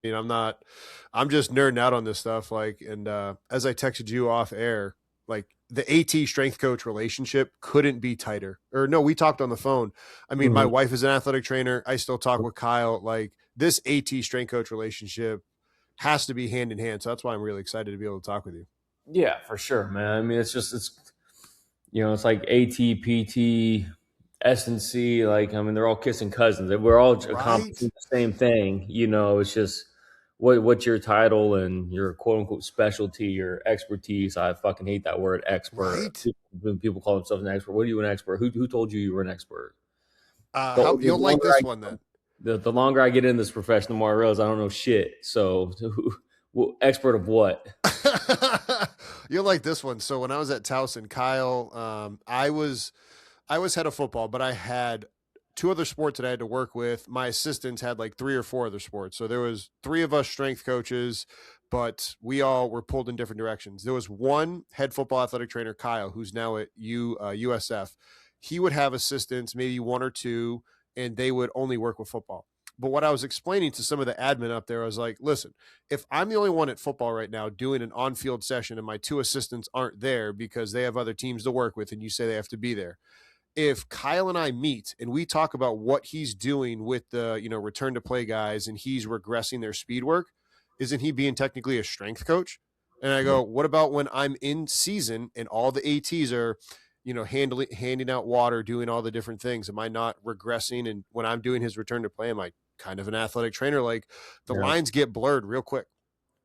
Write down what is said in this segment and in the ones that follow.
mean, I'm just nerding out on this stuff. Like, and as I texted you off air, like the AT strength coach relationship couldn't be tighter. Or no, we talked on the phone. I mean, my Mhm. wife is an athletic trainer. I still talk with Kyle. Like this AT strength coach relationship has to be hand in hand. So that's why I'm really excited to be able to talk with you. Yeah, for sure, man. I mean, it's like ATPT, S&C. Like, I mean, they're all kissing cousins. We're all Right? accomplishing the same thing. It's just what's your title and your quote unquote specialty, your expertise. I fucking hate that word expert. Right? When people call themselves an expert, what are you an expert? Who told you were an expert? The, How the you'll like longer this I one then. the longer I get in this profession, the more I realize I don't know shit. So, expert of what? You'll like this one. So when I was at Towson, Kyle, I was head of football, but I had two other sports that I had to work with. My assistants had like three or four other sports. So there was three of us strength coaches, but we all were pulled in different directions. There was one head football athletic trainer, Kyle, who's now at USF. He would have assistants, maybe one or two, and they would only work with football. But what I was explaining to some of the admin up there, I was like, listen, if I'm the only one at football right now doing an on field session and my two assistants aren't there because they have other teams to work with and you say they have to be there, if Kyle and I meet and we talk about what he's doing with the, return to play guys and he's regressing their speed work, isn't he being technically a strength coach? And I Yeah. go, what about when I'm in season and all the ATs are, handing out water, doing all the different things? Am I not regressing? And when I'm doing his return to play, am I kind of an athletic trainer? Like the Yeah. lines get blurred real quick,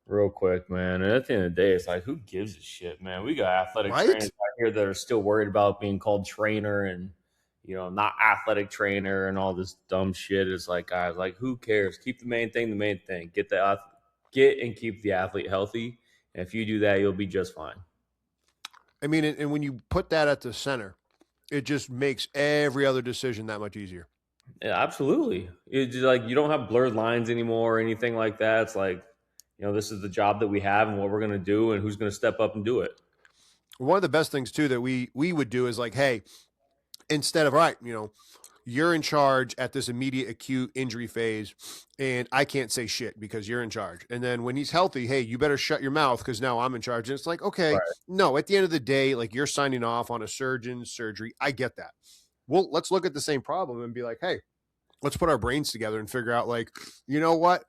Real quick, man. And at the end of the day, it's like, who gives a shit, man? We got athletic trainers right? out here that are still worried about being called trainer and, not athletic trainer and all this dumb shit. It's like, guys, like, who cares? Keep the main thing the main thing. Get and keep the athlete healthy. And if you do that, you'll be just fine. I mean, and when you put that at the center, it just makes every other decision that much easier. Yeah, absolutely. It's just like you don't have blurred lines anymore or anything like that. It's like, this is the job that we have and what we're going to do and who's going to step up and do it. One of the best things too that we would do is like, hey, instead of right, you're in charge at this immediate acute injury phase, and I can't say shit because you're in charge. And then when he's healthy, hey, you better shut your mouth because now I'm in charge. And it's like, okay, Right. no, at the end of the day, like you're signing off on a surgeon's surgery. I get that. Well, let's look at the same problem and be like, hey, let's put our brains together and figure out like, you know what?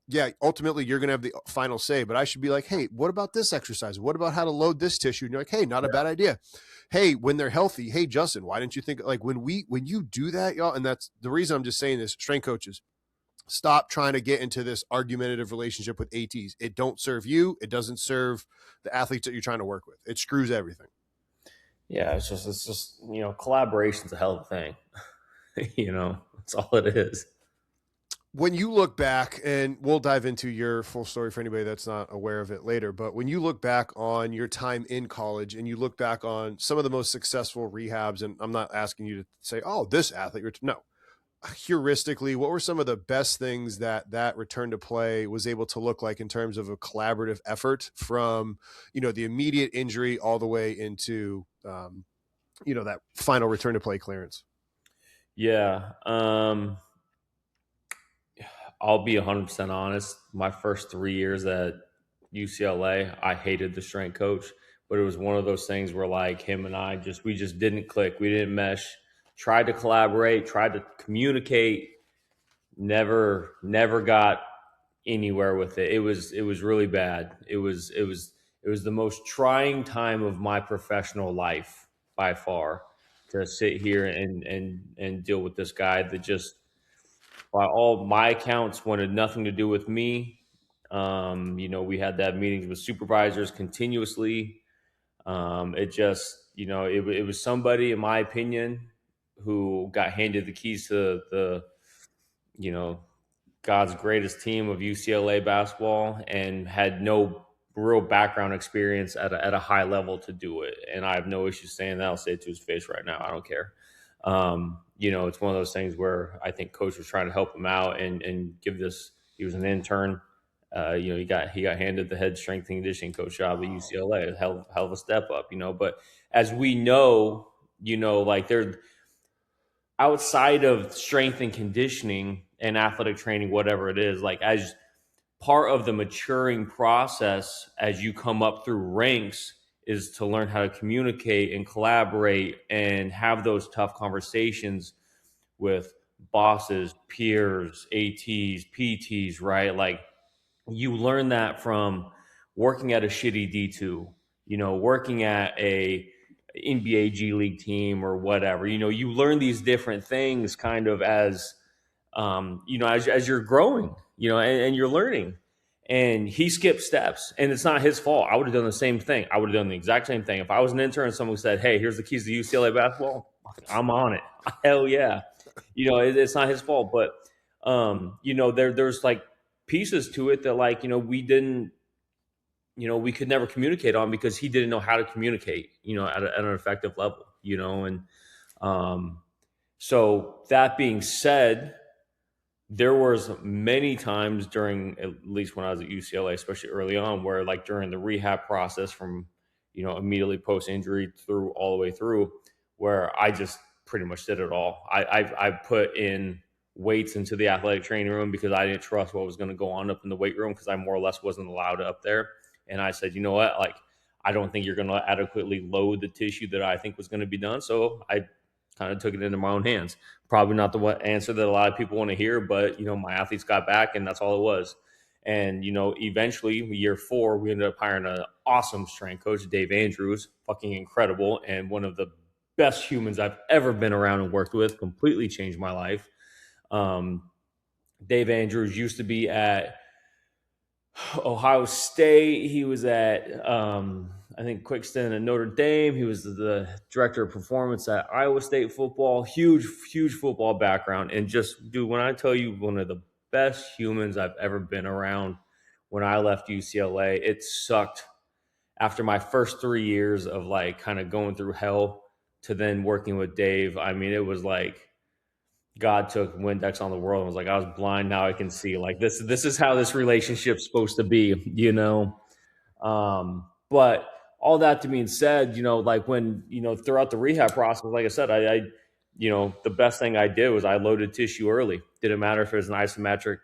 Yeah, ultimately you're going to have the final say, but I should be like, hey, what about this exercise? What about how to load this tissue? And you're like, hey, not a bad idea. Hey, when they're healthy, hey, Justin, why didn't you think like when you do that, y'all? And that's the reason I'm just saying this, strength coaches, stop trying to get into this argumentative relationship with ATs. It don't serve you. It doesn't serve the athletes that you're trying to work with. It screws everything. Yeah, it's just collaboration's a hell of a thing. That's all it is. When you look back, and we'll dive into your full story for anybody that's not aware of it later, but when you look back on your time in college and you look back on some of the most successful rehabs, and I'm not asking you to say, oh, this athlete, no, heuristically, what were some of the best things that return to play was able to look like in terms of a collaborative effort from, the immediate injury all the way into, that final return to play clearance? Yeah. I'll be 100% honest. My first 3 years at UCLA, I hated the strength coach, but it was one of those things where like him and we just didn't click. We didn't mesh. Tried to collaborate, tried to communicate, never got anywhere with it. It was really bad. It was the most trying time of my professional life by far to sit here and deal with this guy that just by all my accounts wanted nothing to do with me. We had that meetings with supervisors continuously. It just, it was somebody, in my opinion, who got handed the keys to you know, God's greatest team of UCLA basketball and had no real background experience at a high level to do it. And I have no issue saying that. I'll say it to his face right now. I don't care. It's one of those things where I think coach was trying to help him out and give this. He was an intern. He got handed the head strength and conditioning coach job at UCLA. Hell of a step up. But as we know, like they're outside of strength and conditioning and athletic training, whatever it is, like as part of the maturing process as you come up through ranks is to learn how to communicate and collaborate and have those tough conversations with bosses, peers, ATs, PTs, right? Like you learn that from working at a shitty D2, working at a NBA G League team or whatever. You learn these different things kind of as you're growing, and you're learning. And he skipped steps, and it's not his fault. I would have done the same thing. I would have done the exact same thing. If I was an intern and someone said, "Hey, here's the keys to UCLA basketball," I'm on it. Hell yeah. It's not his fault. But, there's like pieces to it that, like, we could never communicate on because he didn't know how to communicate, at an effective level, and so that being said, there was many times during, at least when I was at UCLA, especially early on, where like during the rehab process from, immediately post injury through all the way through, where I just pretty much did it all. I put in weights into the athletic training room because I didn't trust what was going to go on up in the weight room because I more or less wasn't allowed up there. And I said, you know what, like, I don't think you're going to adequately load the tissue that I think was going to be done. So I kind of took it into my own hands. Probably not the answer that a lot of people want to hear, but my athletes got back, and that's all it was. And eventually, year 4, we ended up hiring an awesome strength coach, Dave Andrews, fucking incredible, and one of the best humans I've ever been around and worked with. Completely changed my life. Dave Andrews used to be at Ohio State. He was at, I think, Quickston at Notre Dame. He was the director of performance at Iowa State football. Huge, huge football background. And just, dude, when I tell you one of the best humans I've ever been around, when I left UCLA, it sucked after my first 3 years of like kind of going through hell to then working with Dave. I mean, it was like God took Windex on the world and was like, I was blind, now I can see. Like this is how this relationship's supposed to be. But all that to being said, like when, throughout the rehab process, like I said, I the best thing I did was I loaded tissue early. Didn't matter if it was an isometric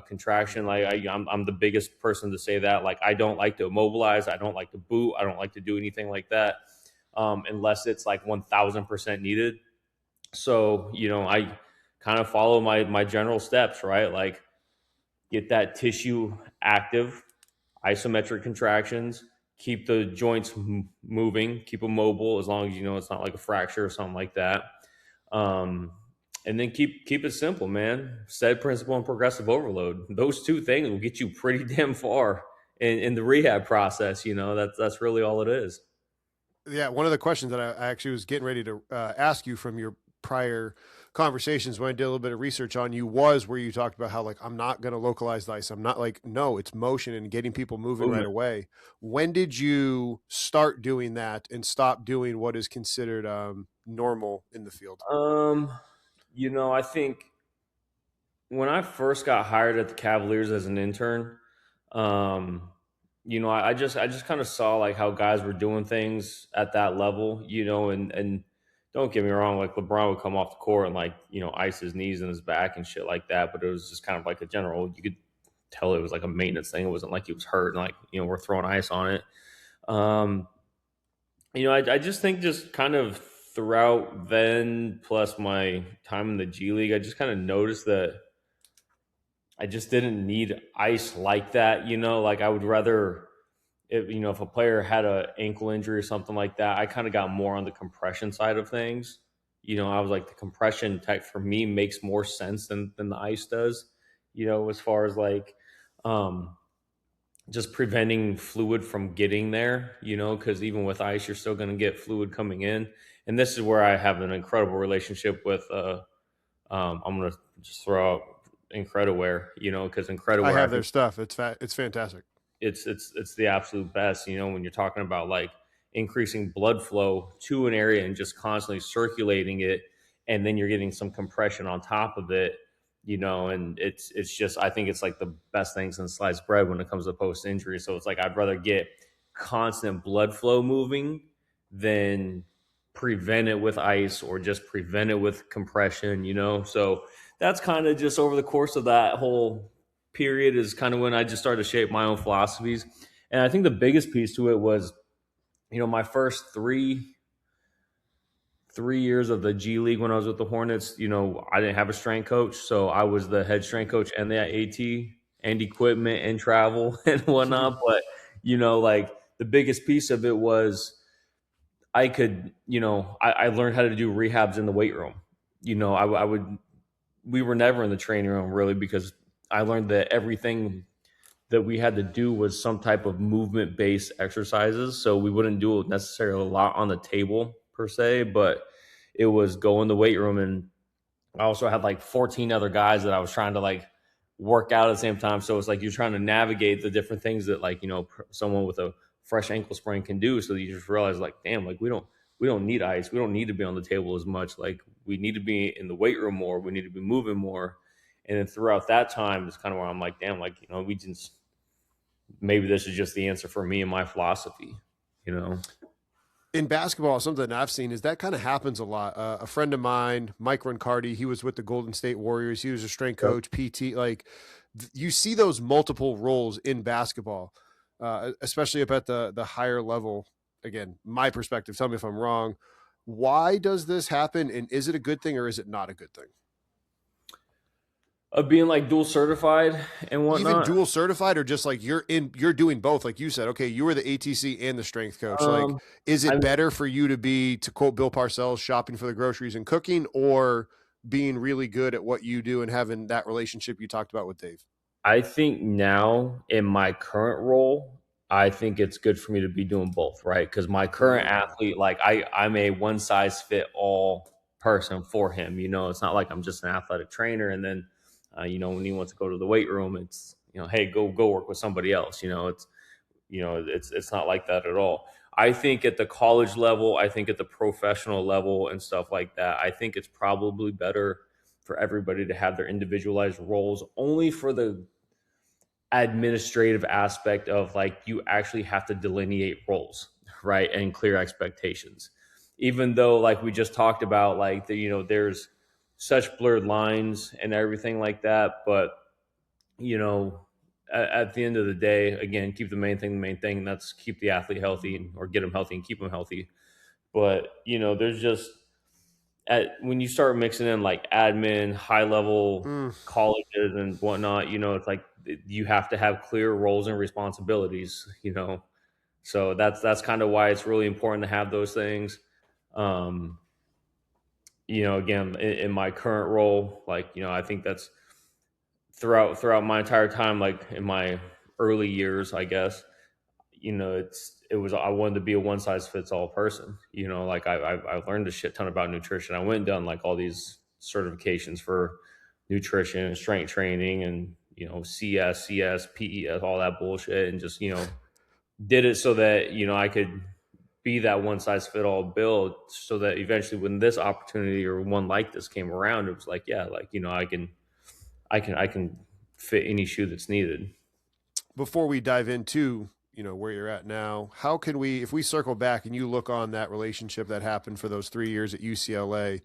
contraction. Like I'm the biggest person to say that. Like I don't like to immobilize. I don't like to boot. I don't like to do anything like that unless it's like 1000% needed. So, I kind of follow my general steps, right? Like get that tissue active, isometric contractions, keep the joints moving, keep them mobile as long as it's not like a fracture or something like that. And then keep it simple, man. Set principle and progressive overload. Those two things will get you pretty damn far in the rehab process. That's really all it is. Yeah, one of the questions that I actually was getting ready to ask you from your prior conversations when I did a little bit of research on you was where you talked about how like I'm not going to localize the ice. I'm not like no, it's motion and getting people moving right away. When did you start doing that and stop doing what is considered normal in the field? I think when I first got hired at the Cavaliers as an intern, I just kind of saw like how guys were doing things at that level, and don't get me wrong, like LeBron would come off the court and like, ice his knees and his back and shit like that. But it was just kind of like a general, you could tell it was like a maintenance thing. It wasn't like he was hurt and like, we're throwing ice on it. I just think just kind of throughout then, plus my time in the G League, I just kind of noticed that I just didn't need ice like that. Like I would rather, if a player had an ankle injury or something like that, I kind of got more on the compression side of things. I was like the compression tech for me makes more sense than the ice does. As far as like just preventing fluid from getting there. Because even with ice, you're still going to get fluid coming in. And this is where I have an incredible relationship with. I'm going to just throw out Incrediware, because Incrediware, I have their stuff. It's fantastic. It's the absolute best. When you're talking about like increasing blood flow to an area and just constantly circulating it, and then you're getting some compression on top of it. And it's just, I think it's like the best thing since sliced bread when it comes to post injury. So it's like I'd rather get constant blood flow moving than prevent it with ice or just prevent it with compression. So that's kind of just over the course of that whole period is kind of when I just started to shape my own philosophies. And I think the biggest piece to it was, my first three years of the G League when I was with the Hornets, I didn't have a strength coach, so I was the head strength coach and the AT and equipment and travel and whatnot. But like the biggest piece of it was I could, I learned how to do rehabs in the weight room. I would. We were never in the training room really because I learned that everything that we had to do was some type of movement based exercises. So we wouldn't do necessarily a lot on the table per se, but it was go in the weight room. And I also had like 14 other guys that I was trying to like work out at the same time. So it's like you're trying to navigate the different things that like, someone with a fresh ankle sprain can do. So you just realize like, damn, like we don't need ice. We don't need to be on the table as much. Like we need to be in the weight room more. We need to be moving more. And then throughout that time, it's kind of where I'm like, damn, like, we just, maybe this is just the answer for me and my philosophy, you know? In basketball, something I've seen is that kind of happens a lot. A friend of mine, Mike Rincardi, he was with the Golden State Warriors. He was a strength Yep. coach, PT. Like you see those multiple roles in basketball, especially up at the higher level. Again, my perspective. Tell me if I'm wrong. Why does this happen, and is it a good thing or is it not a good thing? Of being like dual certified and Even whatnot. dual certified, or just like you're doing both, like you said, okay, you were the ATC and the strength coach. Like, Um, is I it better for you to be, to quote Bill Parcells, shopping for the groceries and cooking, or being really good at what you do and having that relationship you talked about with Dave? I think now in my current role, I think it's good for me to be doing both, right? Because my current Mm, athlete, like I'm a one size fit all person for him. It's not like I'm just an athletic trainer, and then, when he wants to go to the weight room, it's hey, go work with somebody else. It's not like that at all. I think at the college level, I think at the professional level and stuff like that, I think it's probably better for everybody to have their individualized roles, only for the administrative aspect of like you actually have to delineate roles, right, and clear expectations. Even though like we just talked about like there's such blurred lines and everything like that, but you know at the end of the day, again, keep the main thing, and that's keep the athlete healthy or get them healthy and keep them healthy. But there's just when you start mixing in like admin, high level mm. colleges and whatnot, it's like you have to have clear roles and responsibilities. So that's kind of why it's really important to have those things. Um, again, in my current role, like I think that's throughout my entire time, like in my early years, I guess. I wanted to be a one size fits all person. Like I learned a shit ton about nutrition. I went and done like all these certifications for nutrition and strength training and CS, PES, all that bullshit, and just did it so that I could be that one size fit all build, so that eventually when this opportunity or one like this came around, it was like, yeah, like I can fit any shoe that's needed. Before we dive into where you're at now, how can we, if we circle back and you look on that relationship that happened for those 3 years at UCLA,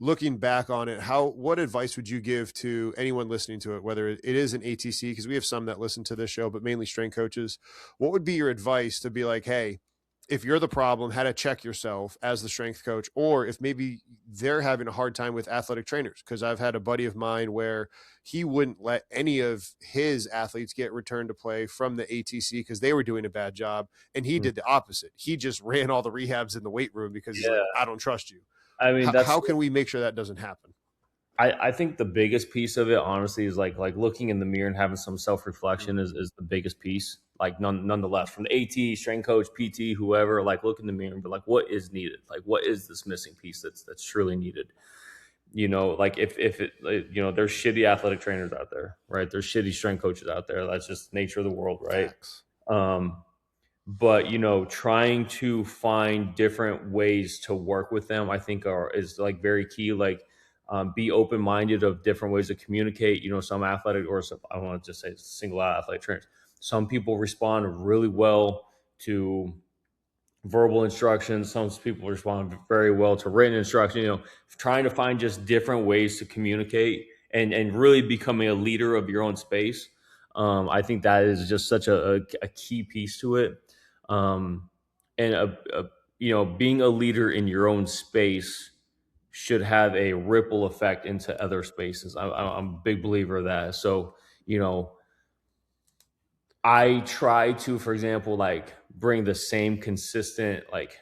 looking back on it, what advice would you give to anyone listening to it, whether it is an ATC, because we have some that listen to this show, but mainly strength coaches? What would be your advice to be like, hey, if you're the problem, how to check yourself as the strength coach, or if maybe they're having a hard time with athletic trainers? Because I've had a buddy of mine where he wouldn't let any of his athletes get returned to play from the ATC because they were doing a bad job. And he did the opposite. He just ran all the rehabs in the weight room because he's like, Yeah, I don't trust you. I mean How that's can we make sure that doesn't happen? I think the biggest piece of it, honestly, is like looking in the mirror and having some self reflection is the biggest piece. Like nonetheless, from the AT, strength coach, PT, whoever, like look in the mirror and be like, what is needed? Like, what is this missing piece that's truly needed? Like if it, like, there's shitty athletic trainers out there, right? There's shitty strength coaches out there. That's just nature of the world, right? Facts. Um, but trying to find different ways to work with them, I think is like very key. Like be open-minded of different ways to communicate. Some athletic, or some, I don't want to just say single out athletic trainers, some people respond really well to verbal instructions, some people respond very well to written instruction. Trying to find just different ways to communicate and really becoming a leader of your own space. I think that is just such a key piece to it. Um, and being a leader in your own space should have a ripple effect into other spaces. I'm a big believer of that. So, you know, I try to, for example, like bring the same consistent like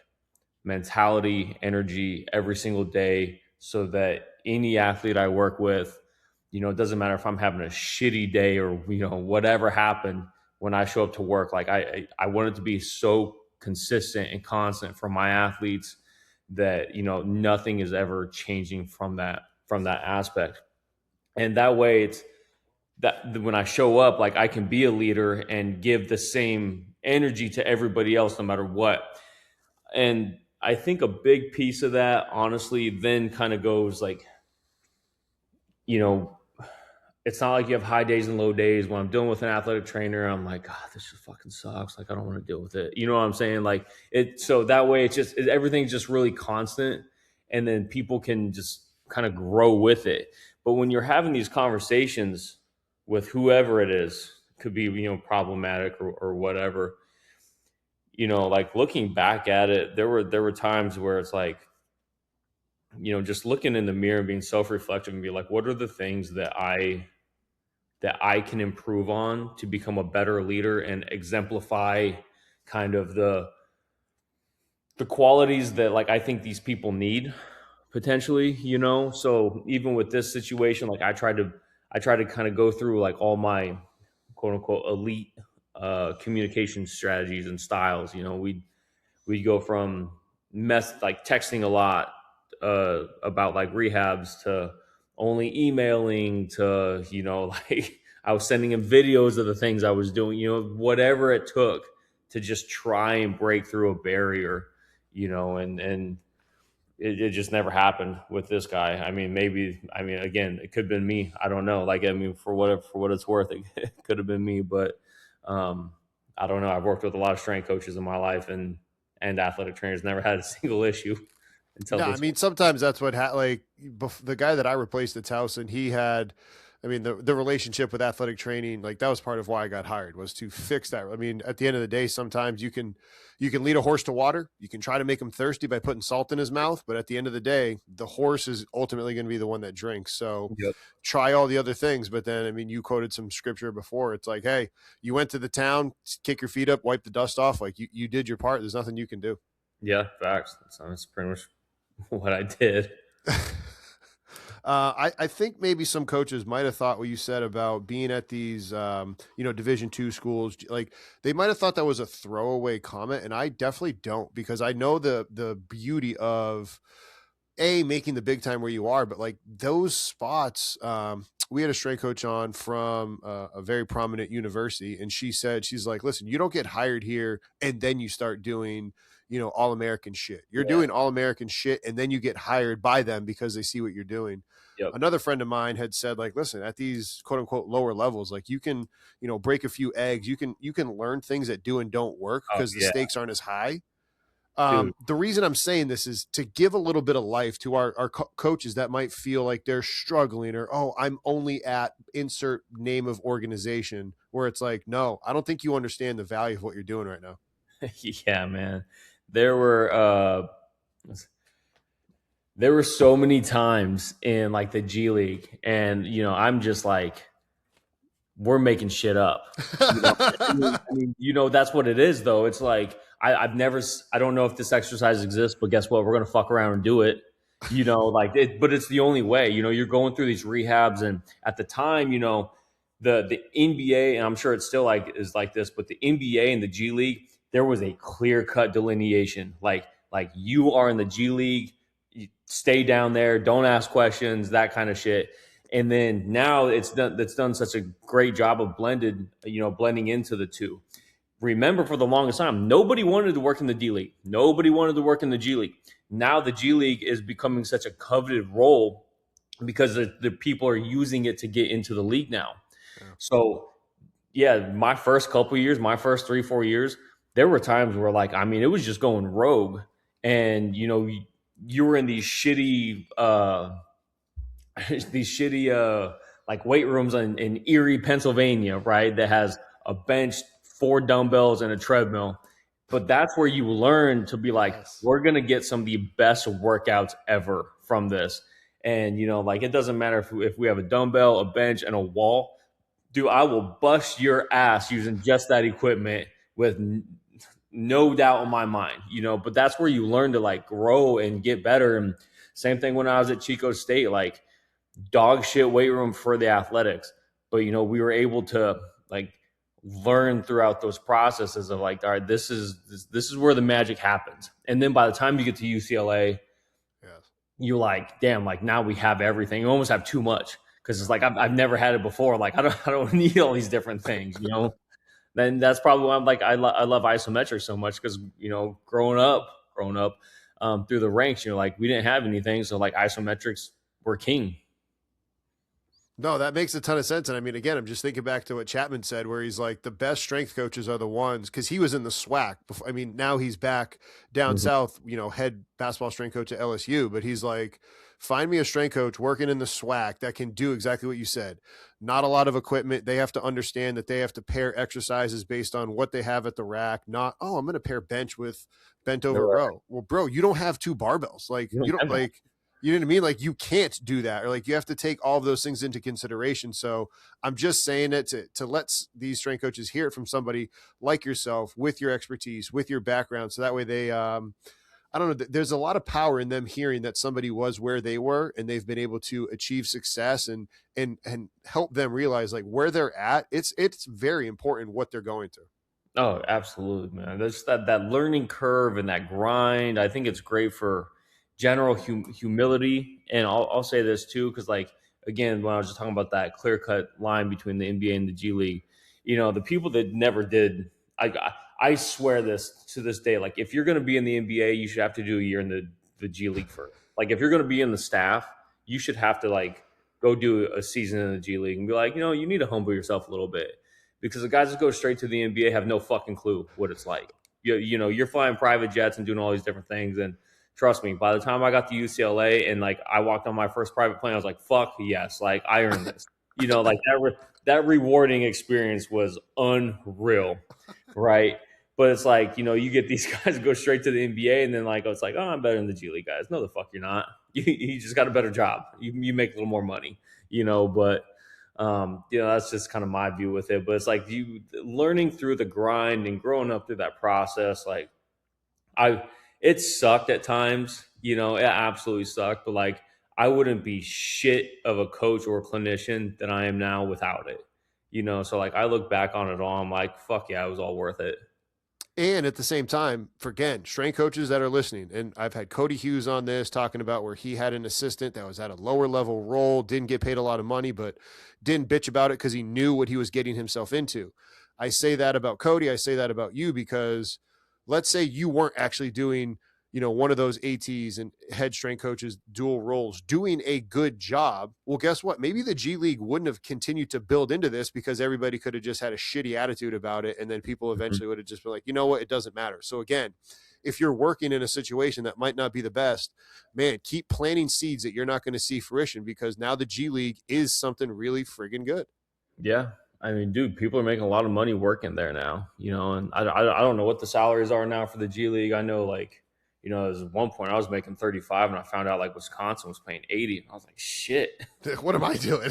mentality, energy every single day so that any athlete I work with, it doesn't matter if I'm having a shitty day or, whatever happened when I show up to work. Like I want it to be so consistent and constant for my athletes that, nothing is ever changing from that aspect. And that way it's that when I show up, like I can be a leader and give the same energy to everybody else no matter what. And I think a big piece of that, honestly, then kind of goes like, you know, it's not like you have high days and low days. When I'm dealing with an athletic trainer, I'm like, God, this just fucking sucks. Like, I don't want to deal with it. You know what I'm saying? Like, so that way everything's just really constant. And then people can just kind of grow with it. But when you're having these conversations with whoever it is, could be, problematic or whatever, like looking back at it, there were times where it's like, just looking in the mirror and being self-reflective and be like, what are the things that I can improve on to become a better leader and exemplify kind of the qualities that like I think these people need potentially. So even with this situation, like I try to kind of go through like all my quote unquote elite communication strategies and styles. We'd go from like texting a lot about like rehabs to only emailing to like I was sending him videos of the things I was doing, whatever it took to just try and break through a barrier, and it just never happened with this guy. I mean, again, it could have been me. I don't know. Like, I mean, for what it's worth, it could have been me, but I don't know. I've worked with a lot of strength coaches in my life and athletic trainers, never had a single issue until No, I this one. mean sometimes that's what the guy that I replaced at Towson, he had, I mean the relationship with athletic training, like that was part of why I got hired was to fix that. I mean, at the end of the day, sometimes you can lead a horse to water, you can try to make him thirsty by putting salt in his mouth, but at the end of the day, the horse is ultimately going to be the one that drinks. So Yep. try all the other things, but then I mean, you quoted some scripture before. It's like, hey, you went to the town, kick your feet up, wipe the dust off, like you did your part. There's nothing you can do. Yeah, facts. That's pretty much what I did. I think maybe some coaches might have thought what you said about being at these, Division II schools, like they might have thought that was a throwaway comment, and I definitely don't because I know the beauty of making the big time where you are, but like those spots. We had a strength coach on from a very prominent university, and she's like, listen, you don't get hired here and then you start doing all American shit. You're Yeah. doing all American shit, and then you get hired by them because they see what you're doing. Yep. Another friend of mine had said, like, listen, at these quote unquote lower levels, like you can break a few eggs, you can learn things that do and don't work Oh because the yeah, stakes aren't as high. dude. The reason I'm saying this is to give a little bit of life to our coaches that might feel like they're struggling or, oh, I'm only at insert name of organization, where it's like, no, I don't think you understand the value of what you're doing right now. Yeah, man. There were uh there were so many times in like the G League, and I'm just like, we're making shit up. That's what it is, though. It's like I don't know if this exercise exists, but guess what? We're gonna fuck around and do it. Like it, but it's the only way. You're going through these rehabs, and at the time, the NBA, and I'm sure it's still like is like this, but the NBA and the G League, there was a clear cut delineation. Like you are in the G League, you stay down there, don't ask questions, that kind of shit. And then now it's done such a great job of blending into the two. Remember, for the longest time, nobody wanted to work in the D League. Nobody wanted to work in the G League. Now the G League is becoming such a coveted role because the people are using it to get into the league now. Yeah. So yeah, my first couple years, my first 3-4 years, there were times where like, I mean, it was just going rogue, and you were in these shitty like weight rooms in Erie, Pennsylvania, right? That has a bench, 4 dumbbells, and a treadmill. But that's where you learn to be like, Yes. we're gonna get some of the best workouts ever from this. And like, it doesn't matter if we have a dumbbell, a bench, and a wall. Dude, I will bust your ass using just that equipment with no doubt in my mind. But that's where you learn to like grow and get better. And same thing when I was at Chico State, like dog shit weight room for the athletics. But we were able to like learn throughout those processes of like, all right, this is where the magic happens. And then by the time you get to UCLA, Yes. you're like, damn, like now we have everything. You almost have too much because it's like I've never had it before. Like I don't need all these different things. Then that's probably why I'm like I love isometrics so much because growing up through the ranks, like we didn't have anything, so like isometrics were king. No, that makes a ton of sense. And I mean, again, I'm just thinking back to what Chapman said, where he's like, the best strength coaches are the ones, because he was in the SWAC. Before, I mean, now he's back down Mhm. south, head basketball strength coach at LSU. But he's like, find me a strength coach working in the SWAC that can do exactly what you said. Not a lot of equipment. They have to understand that they have to pair exercises based on what they have at the rack, not, oh, I'm going to pair bench with bent over Right. row. Well, bro, you don't have 2 barbells. Like, You don't you don't have that. like, you know what I mean? Like you can't do that, or like you have to take all of those things into consideration. So I'm just saying it to let these strength coaches hear it from somebody like yourself with your expertise, with your background. So that way they, I don't know, there's a lot of power in them hearing that somebody was where they were and they've been able to achieve success and help them realize like where they're at. It's very important what they're going through. Oh, absolutely, man. There's that learning curve and that grind. I think it's great for general humility. And I'll say this too, because like again, when I was just talking about that clear cut line between the NBA and the G League, the people that never did, I swear this to this day. Like if you're going to be in the NBA, you should have to do a year in the G League first. Like if you're going to be in the staff, you should have to like go do a season in the G League and be like, you need to humble yourself a little bit because the guys that go straight to the NBA have no fucking clue what it's like. You're flying private jets and doing all these different things. And trust me, by the time I got to UCLA and like I walked on my first private plane, I was like, fuck yes, like I earned this. Like that rewarding experience was unreal, right? But it's like, you get these guys go straight to the NBA and then like, it's like, oh, I'm better than the G League guys. No, the fuck you're not. You just got a better job. You make a little more money, but that's just kind of my view with it. But it's like you learning through the grind and growing up through that process. Like I, it sucked at times. It absolutely sucked. But like I wouldn't be shit of a coach or a clinician than I am now without it. So like I look back on it all. I'm like, fuck yeah, it was all worth it. And at the same time, for again, strength coaches that are listening, and I've had Cody Hughes on this talking about where he had an assistant that was at a lower level role, didn't get paid a lot of money, but didn't bitch about it because he knew what he was getting himself into. I say that about Cody. I say that about you because let's say you weren't actually doing, one of those ATs and head strength coaches dual roles doing a good job. Well, guess what? Maybe the G League wouldn't have continued to build into this because everybody could have just had a shitty attitude about it. And then people Mhm. eventually would have just been like, you know what? It doesn't matter. So again, if you're working in a situation that might not be the best, man, keep planting seeds that you're not going to see fruition because now the G League is something really friggin' good. Yeah. I mean, dude, people are making a lot of money working there now, and I don't know what the salaries are now for the G League. I know, like, there's one point I was making 35 and I found out like Wisconsin was paying 80. And I was like, shit. What am I doing?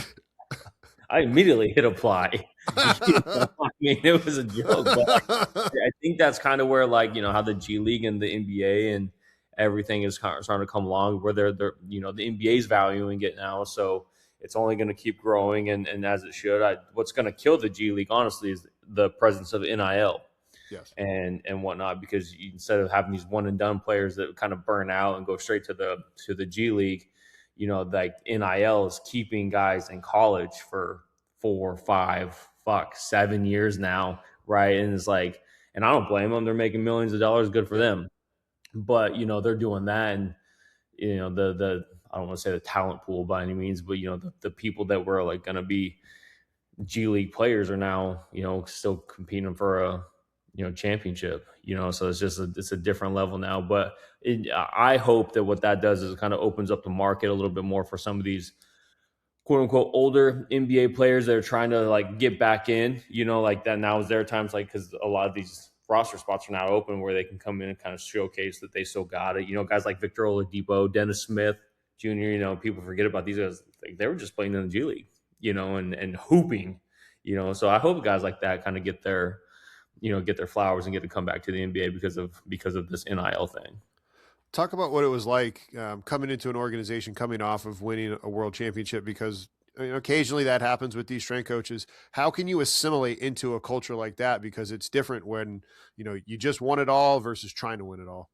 I immediately hit apply. I mean, it was a joke, but I think that's kind of where, like, how the G League and the NBA and everything is kind of starting to come along where they're the NBA is valuing it now. So it's only going to keep growing and as it should. What's going to kill the G League, honestly, is the presence of NIL Yes. and whatnot, because instead of having these one and done players that kind of burn out and go straight to the G League, like NIL is keeping guys in college for 4, 5, 7 years now, right? And it's like, and I don't blame them. They're making millions of dollars. Good for Yep. them. But they're doing that, and the I don't want to say the talent pool by any means, but the people that were like going to be G League players are now still competing for a championship. So it's a different level now. But I hope that what that does is it kind of opens up the market a little bit more for some of these quote unquote older NBA players that are trying to like get back in, like that now is their times, like because a lot of these roster spots are now open where they can come in and kind of showcase that they still got it. Guys like Victor Oladipo, Dennis Smith Jr. People forget about these guys. Like they were just playing in the G League, and hooping, So I hope guys like that kind of get their flowers and get to come back to the NBA because of this NIL thing. Talk about what it was like coming into an organization, coming off of winning a world championship, because occasionally that happens with these strength coaches. How can you assimilate into a culture like that? Because it's different when, you just won it all versus trying to win it all.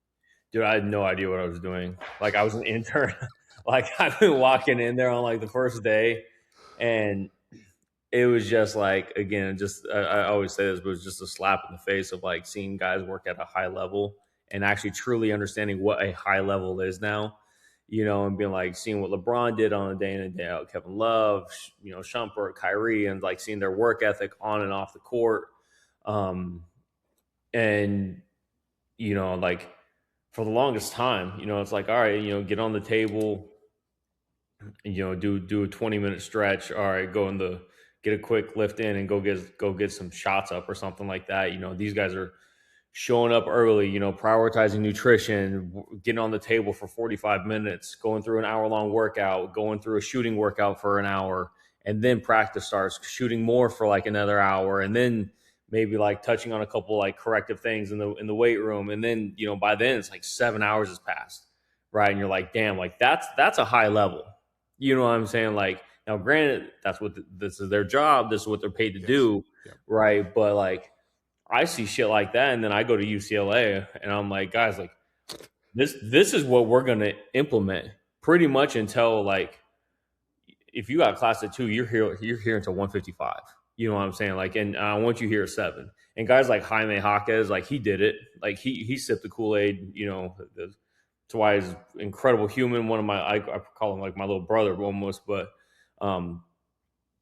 Dude, I had no idea what I was doing. Like I was an intern. Like I've been walking in there on like the first day, and it was just like, again, just I always say this, but it was just a slap in the face of like seeing guys work at a high level and actually truly understanding what a high level is now, and being like seeing what LeBron did on a day in and day out, Kevin Love, Shumpert, Kyrie, and like seeing their work ethic on and off the court. And, like for the longest time, it's like, all right, get on the table, do a 20-minute stretch. All right, get a quick lift in and go get some shots up or something like that. These guys are showing up early, prioritizing nutrition, getting on the table for 45 minutes, going through an hour-long workout, going through a shooting workout for an hour, and then practice starts, shooting more for like another hour, and then maybe like touching on a couple like corrective things in the weight room, and then by then it's like 7 hours has passed, right? And you're like, damn, like that's a high level. You know what I'm saying? Like now, granted, this is their job, this is what they're paid to do, right? But like I see shit like that, and then I go to UCLA, and I'm like, guys, like this is what we're gonna implement pretty much until like if you got class at 2, you're here until 155. You know what I'm saying? Like, and I want you here at 7. And guys like Jaime Jaquez, like he did it, like he sipped the Kool-Aid. That's why he's an incredible human. One of my I call him like my little brother almost, but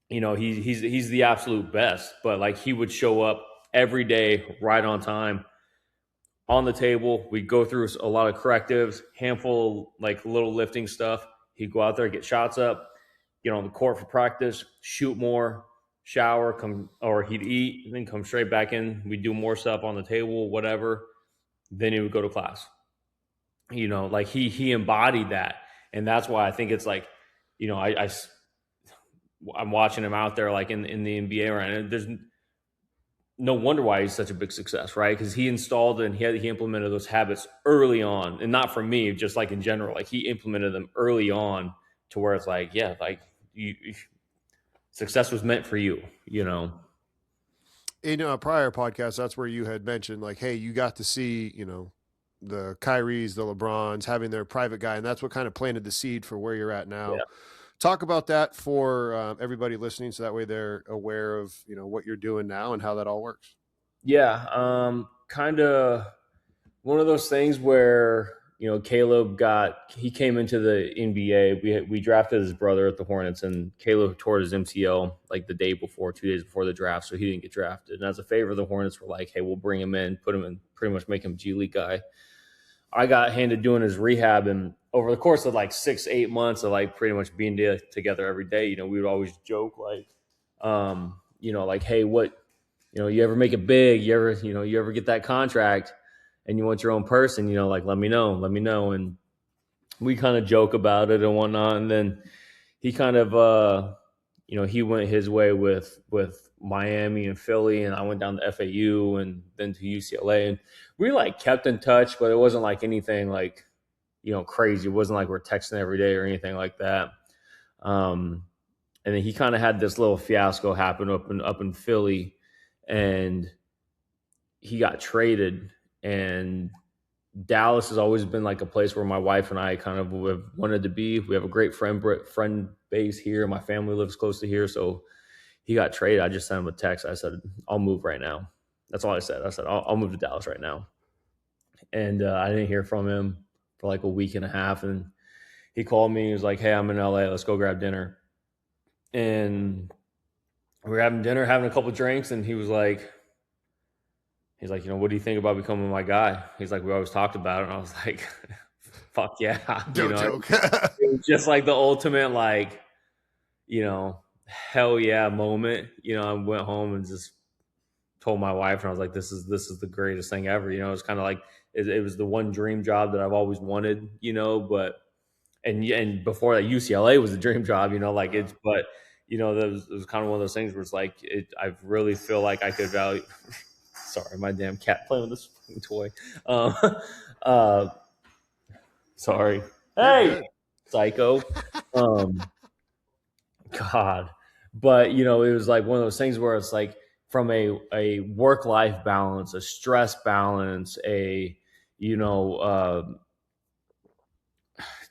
he's the absolute best. But like he would show up every day right on time on the table. We'd go through a lot of correctives, handful like little lifting stuff. He'd go out there, get shots up, get on the court for practice, shoot more, shower, or he'd eat, and then come straight back in. We'd do more stuff on the table, whatever. Then he would go to class. Like he embodied that. And that's why I think it's like, I'm watching him out there like in the NBA right now. There's no wonder why he's such a big success, right? Because he installed and he implemented those habits early on, and not for me, just like in general. Like he implemented them early on to where it's like, yeah, like success was meant for you, In a prior podcast, that's where you had mentioned like, hey, you got to see, the Kyries, the LeBrons having their private guy, and that's what kind of planted the seed for where you're at now. Yeah. Talk about that for everybody listening, so that way they're aware of what you're doing now and how that all works. Yeah, kind of one of those things where Caleb he came into the NBA. We drafted his brother at the Hornets, and Caleb tore his MCL like the day before, 2 days before the draft, so he didn't get drafted. And as a favor, the Hornets were like, "Hey, we'll bring him in, put him in, pretty much make him a G League guy." I got handed doing his rehab, and over the course of like 6-8 months of like pretty much being together every day, we would always joke like, like, hey, what, you ever make it big? You ever get that contract and you want your own person, like, let me know. And we kind of joke about it and whatnot. And then he kind of, he went his way with Miami and Philly, and I went down to FAU and then to UCLA, and we like kept in touch, but it wasn't like anything like, crazy. It wasn't like we're texting every day or anything like that. And then he kind of had this little fiasco happen up in Philly, and he got traded. And Dallas has always been like a place where my wife and I kind of have wanted to be. We have a great friend base here. My family lives close to here, so he got traded. I just sent him a text. I said, "I'll move right now." That's all I said. I said, "I'll move to Dallas right now." And I didn't hear from him for like a week and a half, and he called me. He was like, "Hey, I'm in LA. Let's go grab dinner." And we were having dinner, having a couple drinks, and he's like, what do you think about becoming my guy? He's like, we always talked about it. And I was like, fuck yeah. Don't joke. It was just like the ultimate, like, hell yeah moment. I went home and just told my wife, and I was like, this is the greatest thing ever. It's kind of like it was the one dream job that I've always wanted. But and before that, UCLA was a dream job. Like Uh, it's but. It was kind of one of those things where it's like I really feel like I could value. Sorry, my damn cat playing with this fucking toy. Um, uh, sorry. you're Hey, good. psycho. Um, God. But it was like one of those things where it's like from a work life balance, a stress balance, a you know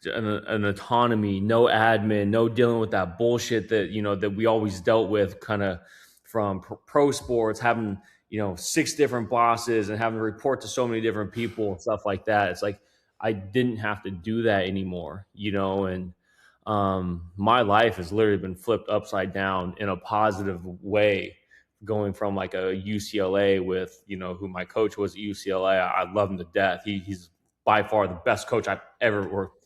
an autonomy, no admin, no dealing with that bullshit that we always dealt with, kind of from pro sports, having 6 different bosses and having to report to so many different people and stuff like that. It's like I didn't have to do that anymore, and my life has literally been flipped upside down in a positive way. Going from like a UCLA with who my coach was at UCLA, I love him to death. He's by far the best coach I've ever worked,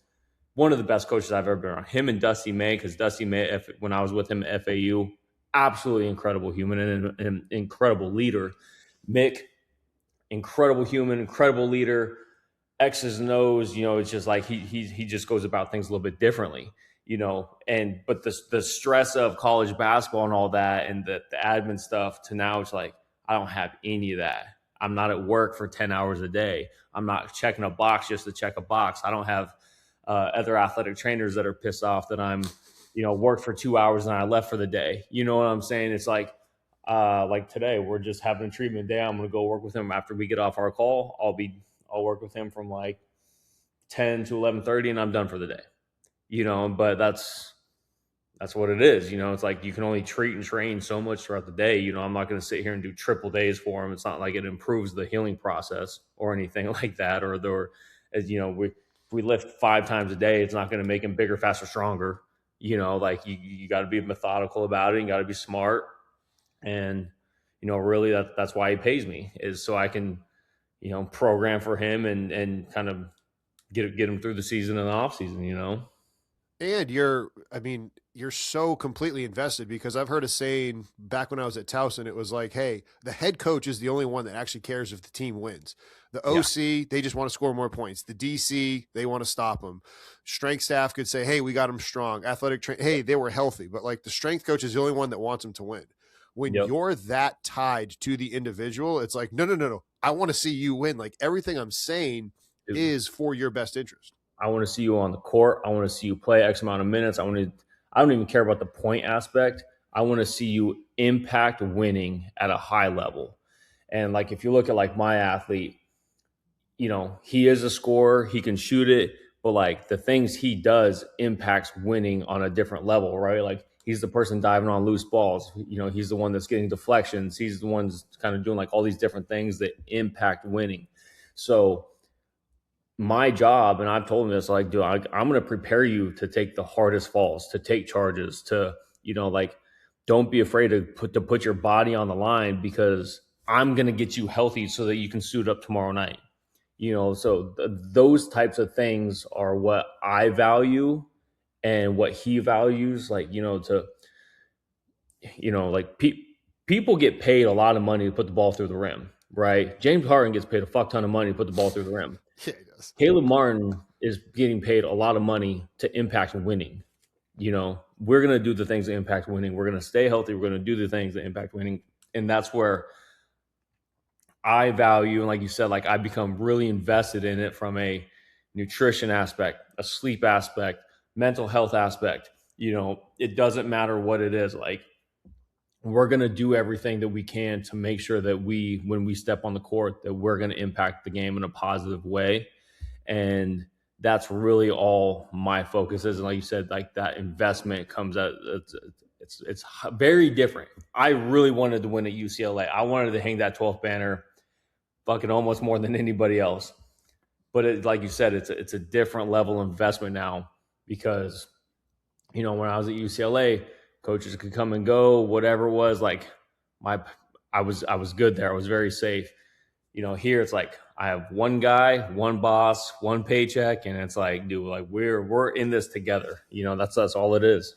one of the best coaches I've ever been around. Him and Dusty May, because Dusty May, when I was with him at FAU, absolutely incredible human and an incredible leader. Mick, incredible human, incredible leader. X's and O's, it's just like he just goes about things a little bit differently, And but the stress of college basketball and all that, and the admin stuff, to now it's like I don't have any of that. I'm not at work for 10 hours a day. I'm not checking a box just to check a box. I don't have other athletic trainers that are pissed off that I'm, worked for 2 hours and I left for the day. You know what I'm saying? It's like today, we're just having a treatment day. I'm going to go work with him after we get off our call. I'll work with him from like 10 to 11:30, and I'm done for the day. But that's what it is. It's like you can only treat and train so much throughout the day. I'm not going to sit here and do triple days for him. It's not like it improves the healing process or anything like that. Or as if we lift 5 times a day, it's not going to make him bigger, faster, stronger. Like you got to be methodical about it. You got to be smart, and really that's why he pays me, is so I can program for him and kind of get him through the season and the off season. And I mean, you're so completely invested, because I've heard a saying back when I was at Towson. It was like, hey, the head coach is the only one that actually cares if the team wins. The Yeah. OC, they just want to score more points. The DC, they want to stop them. Strength staff could say, hey, we got them strong. Hey, they were healthy. But like the strength coach is the only one that wants them to win. When Yep. you're that tied to the individual, it's like, no, no, no, no. I want to see you win. Like everything I'm saying is for your best interest. I want to see you on the court. I want to see you play X amount of minutes. I don't even care about the point aspect. I want to see you impact winning at a high level. And like if you look at like my athlete, he is a scorer, he can shoot it, but like the things he does impacts winning on a different level, right? Like he's the person diving on loose balls. He's the one that's getting deflections. He's the one that's kind of doing like all these different things that impact winning. So my job, and I've told him this, like, dude, I'm going to prepare you to take the hardest falls, to take charges, to, like, don't be afraid to put your body on the line, because I'm going to get you healthy so that you can suit up tomorrow night. So those types of things are what I value and what he values. Like, like people get paid a lot of money to put the ball through the rim, right? James Harden gets paid a fuck ton of money to put the ball through the rim. Yeah, he does. Caleb Martin is getting paid a lot of money to impact winning. We're going to do the things that impact winning. We're going to stay healthy. We're going to do the things that impact winning. And that's where I value, and like you said, like I become really invested in it from a nutrition aspect, a sleep aspect, mental health aspect. It doesn't matter what it is. Like we're going to do everything that we can to make sure that when we step on the court, that we're going to impact the game in a positive way. And that's really all my focus is. And like you said, like that investment comes out. It's very different. I really wanted to win at UCLA. I wanted to hang that 12th banner fucking almost more than anybody else. But like you said, it's a different level of investment now, because, when I was at UCLA, coaches could come and go, whatever it was. Like I was good there. I was very safe. Here it's like I have one guy, one boss, one paycheck, and it's like, dude, like we're in this together. That's all it is.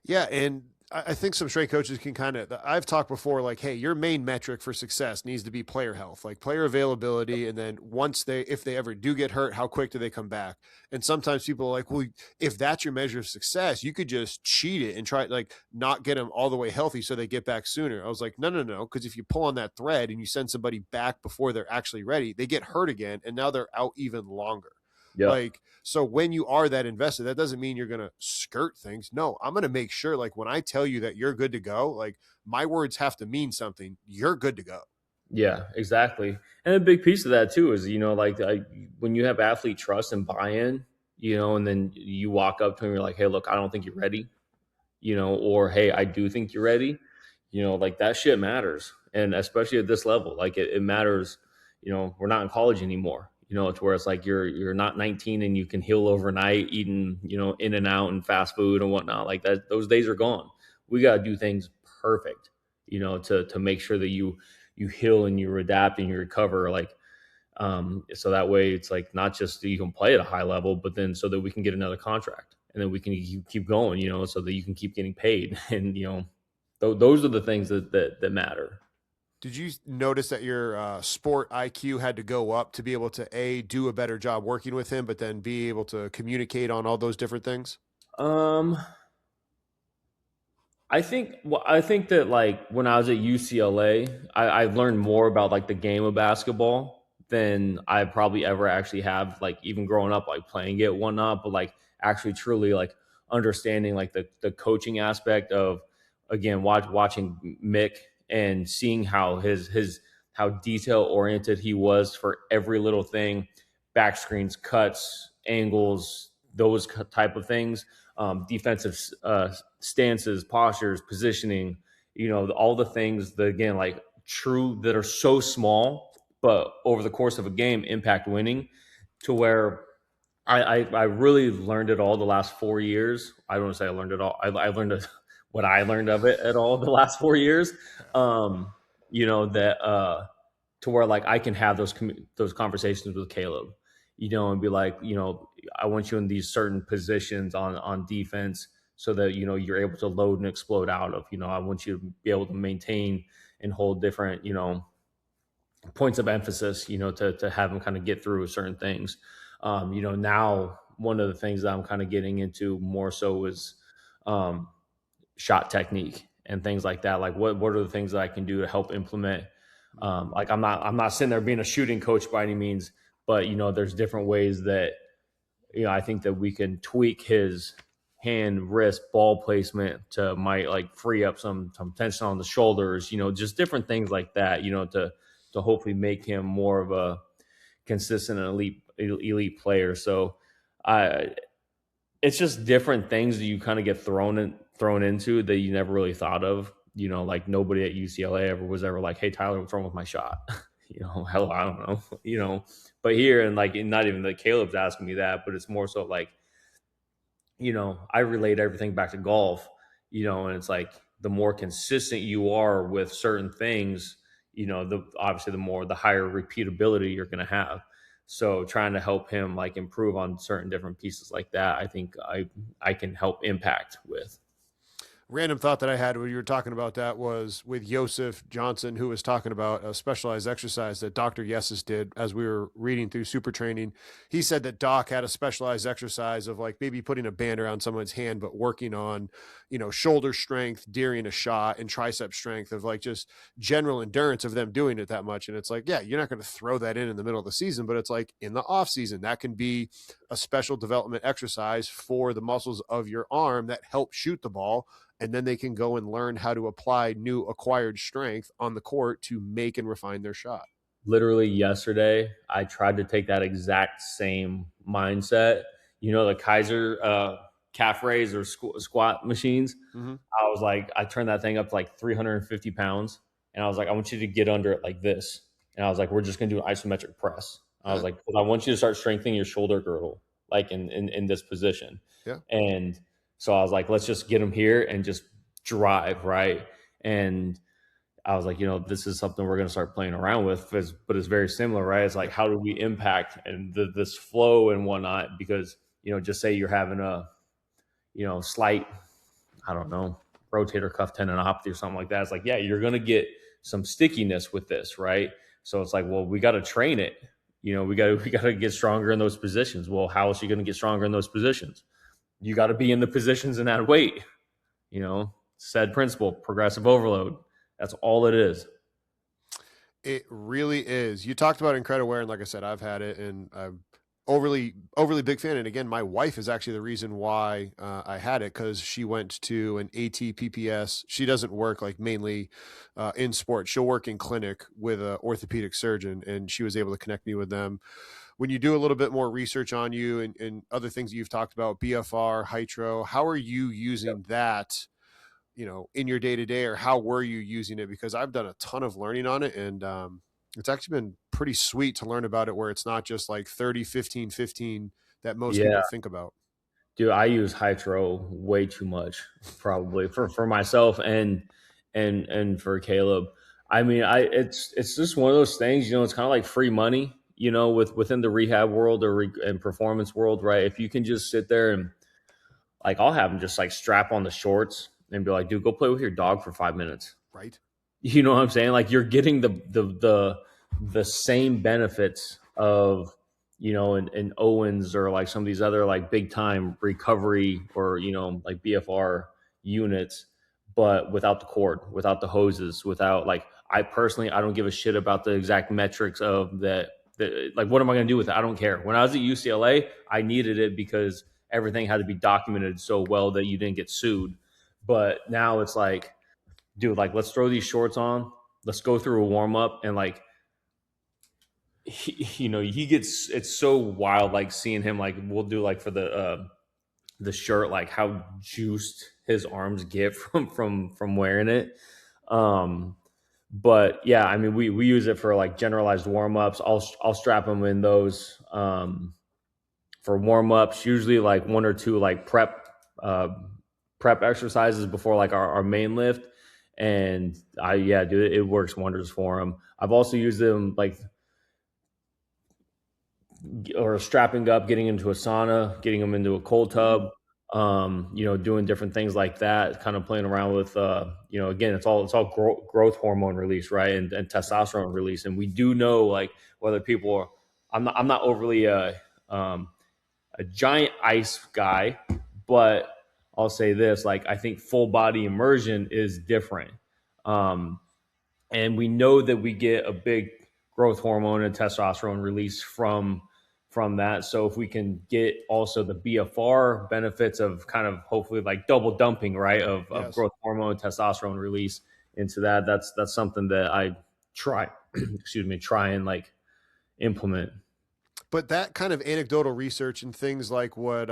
Yeah, and I think some strength coaches can kind of. I've talked before, like, hey, your main metric for success needs to be player health, like player availability, and then once if they ever do get hurt, how quick do they come back? And sometimes people are like, well, if that's your measure of success, you could just cheat it and try like not get them all the way healthy so they get back sooner. I was like, no, no, no, because if you pull on that thread and you send somebody back before they're actually ready, they get hurt again, and now they're out even longer. Yep. Like, so when you are that invested, that doesn't mean you're going to skirt things. No, I'm going to make sure, like, when I tell you that you're good to go, like, my words have to mean something. You're good to go. Yeah, exactly. And a big piece of that too is, like when you have athlete trust and buy-in, and then you walk up to him, you're like, hey, look, I don't think you're ready, or hey, I do think you're ready, like that shit matters. And especially at this level, like it matters, we're not in college anymore, to where it's like you're not 19 and you can heal overnight eating, in and out and fast food and whatnot. Like that, those days are gone. We got to do things perfect, to make sure that you heal and you adapt and you recover. Like, so that way it's like not just that you can play at a high level, but then so that we can get another contract and then we can keep going, so that you can keep getting paid. And, those are the things that matter. Did you notice that your sport IQ had to go up to be able to do a better job working with him, but then be able to communicate on all those different things? Um, I think that like when I was at UCLA, I learned more about like the game of basketball than I probably ever actually have, like even growing up, like playing it whatnot, but like actually truly like understanding like the coaching aspect of, again, watching Mick and seeing how his how detail oriented he was for every little thing, back screens, cuts, angles, those type of things, defensive stances, postures, positioning, all the things that, again, like true, that are so small, but over the course of a game impact winning, to where I really learned it all the last 4 years. I don't want to say I learned it all. I learned what I learned of it at all the last 4 years. That to where like I can have those conversations with Caleb, and be like, I want you in these certain positions on defense so that you're able to load and explode out of. I want you to be able to maintain and hold different points of emphasis. To have them kind of get through certain things. Now one of the things that I'm kind of getting into more so is shot technique and things like that. Like what are the things that I can do to help implement? Like I'm not sitting there being a shooting coach by any means, but there's different ways that I think that we can tweak his hand, wrist, ball placement to might like free up some tension on the shoulders. Just different things like that. To hopefully make him more of a consistent and elite player. So I it's just different things that you kind of get thrown into that you never really thought of. Like nobody at UCLA was ever like, "Hey, Tyler, what's wrong with my shot?" Hell, I don't know. But here, and like not even that Caleb's asking me that, but it's more so like, I relate everything back to golf. And it's like the more consistent you are with certain things, obviously the higher repeatability you're going to have. So trying to help him like improve on certain different pieces like that, I think I can help impact with. Random thought that I had when you were talking about that was with Joseph Johnson, who was talking about a specialized exercise that Dr. Yesus did as we were reading through super training. He said that Doc had a specialized exercise of like maybe putting a band around someone's hand, but working on, shoulder strength during a shot and tricep strength of like just general endurance of them doing it that much. And it's like, yeah, you're not going to throw that in the middle of the season, but it's like in the off season, that can be a special development exercise for the muscles of your arm that help shoot the ball, and then they can go and learn how to apply new acquired strength on the court to make and refine their shot. Literally yesterday, I tried to take that exact same mindset. The Kaiser calf raise or squat machines. Mm-hmm. I was like, I turned that thing up to like 350 pounds, and I was like, I want you to get under it like this. And I was like, we're just gonna do an isometric press. I was Yeah. like, I want you to start strengthening your shoulder girdle, like in this position. Yeah. And so I was like, let's just get them here and just drive, right? And I was like, this is something we're going to start playing around with, but it's very similar, right? It's like, how do we impact and this flow and whatnot? Because, just say you're having a, slight, I don't know, rotator cuff tendinopathy or something like that. It's like, yeah, you're going to get some stickiness with this, right? So it's like, well, we got to train it. We got to get stronger in those positions. Well, how else are you going to get stronger in those positions? You got to be in the positions in that weight. Said principle, progressive overload. That's all it is. It really is. You talked about Incrediwear, and like I said, I've had it, and I'm overly big fan. And again, my wife is actually the reason why I had it, because she went to an ATPPS. She doesn't work like mainly in sports. She'll work in clinic with an orthopedic surgeon, and she was able to connect me with them. When you do a little bit more research on you and other things that you've talked about, BFR, Hydro, how are you using that, in your day to day, or how were you using it? Because I've done a ton of learning on it, and it's actually been pretty sweet to learn about it, where it's not just like 30, 15, 15 that most Yeah, people think about. dude, I use Hydro way too much, probably for myself and for Caleb. I mean, it's just one of those things. It's kind of like free money. Within the rehab world and performance world, right? If you can just sit there and like, I'll have them just like strap on the shorts and be like, dude, go play with your dog for 5 minutes. Right. You know what I'm saying? Like, you're getting the same benefits of, in Owens or like some of these other like big time recovery or like BFR units, but without the cord, without the hoses, without like, I personally, I don't give a shit about the exact metrics of that. Like, what am I going to do with it? I don't care. When I was at UCLA, I needed it because everything had to be documented so well that you didn't get sued. But now it's like, dude, like, let's throw these shorts on. Let's go through a warm up, and like, he gets, it's so wild. Like, seeing him, like, we'll do like for the shirt, like how juiced his arms get from wearing it. But yeah, I mean, we use it for like generalized warm ups. I'll strap him in those for warm ups. Usually like one or two like uh, prep exercises before like our main lift. And yeah, dude, it works wonders for him. I've also used them like, or strapping up, getting into a sauna, getting them into a cold tub, doing different things like that, kind of playing around with, again, it's all growth hormone release, right. And testosterone release. And we do know, like, whether people are, I'm not overly, a giant ice guy, but I'll say this, like, I think full body immersion is different. Um, and we know that we get a big growth hormone and testosterone release from that. So if we can get also the BFR benefits of kind of hopefully like double dumping, right, of Yes. growth hormone, testosterone release into that, that's something that I try, try and like implement. But that kind of anecdotal research and things like what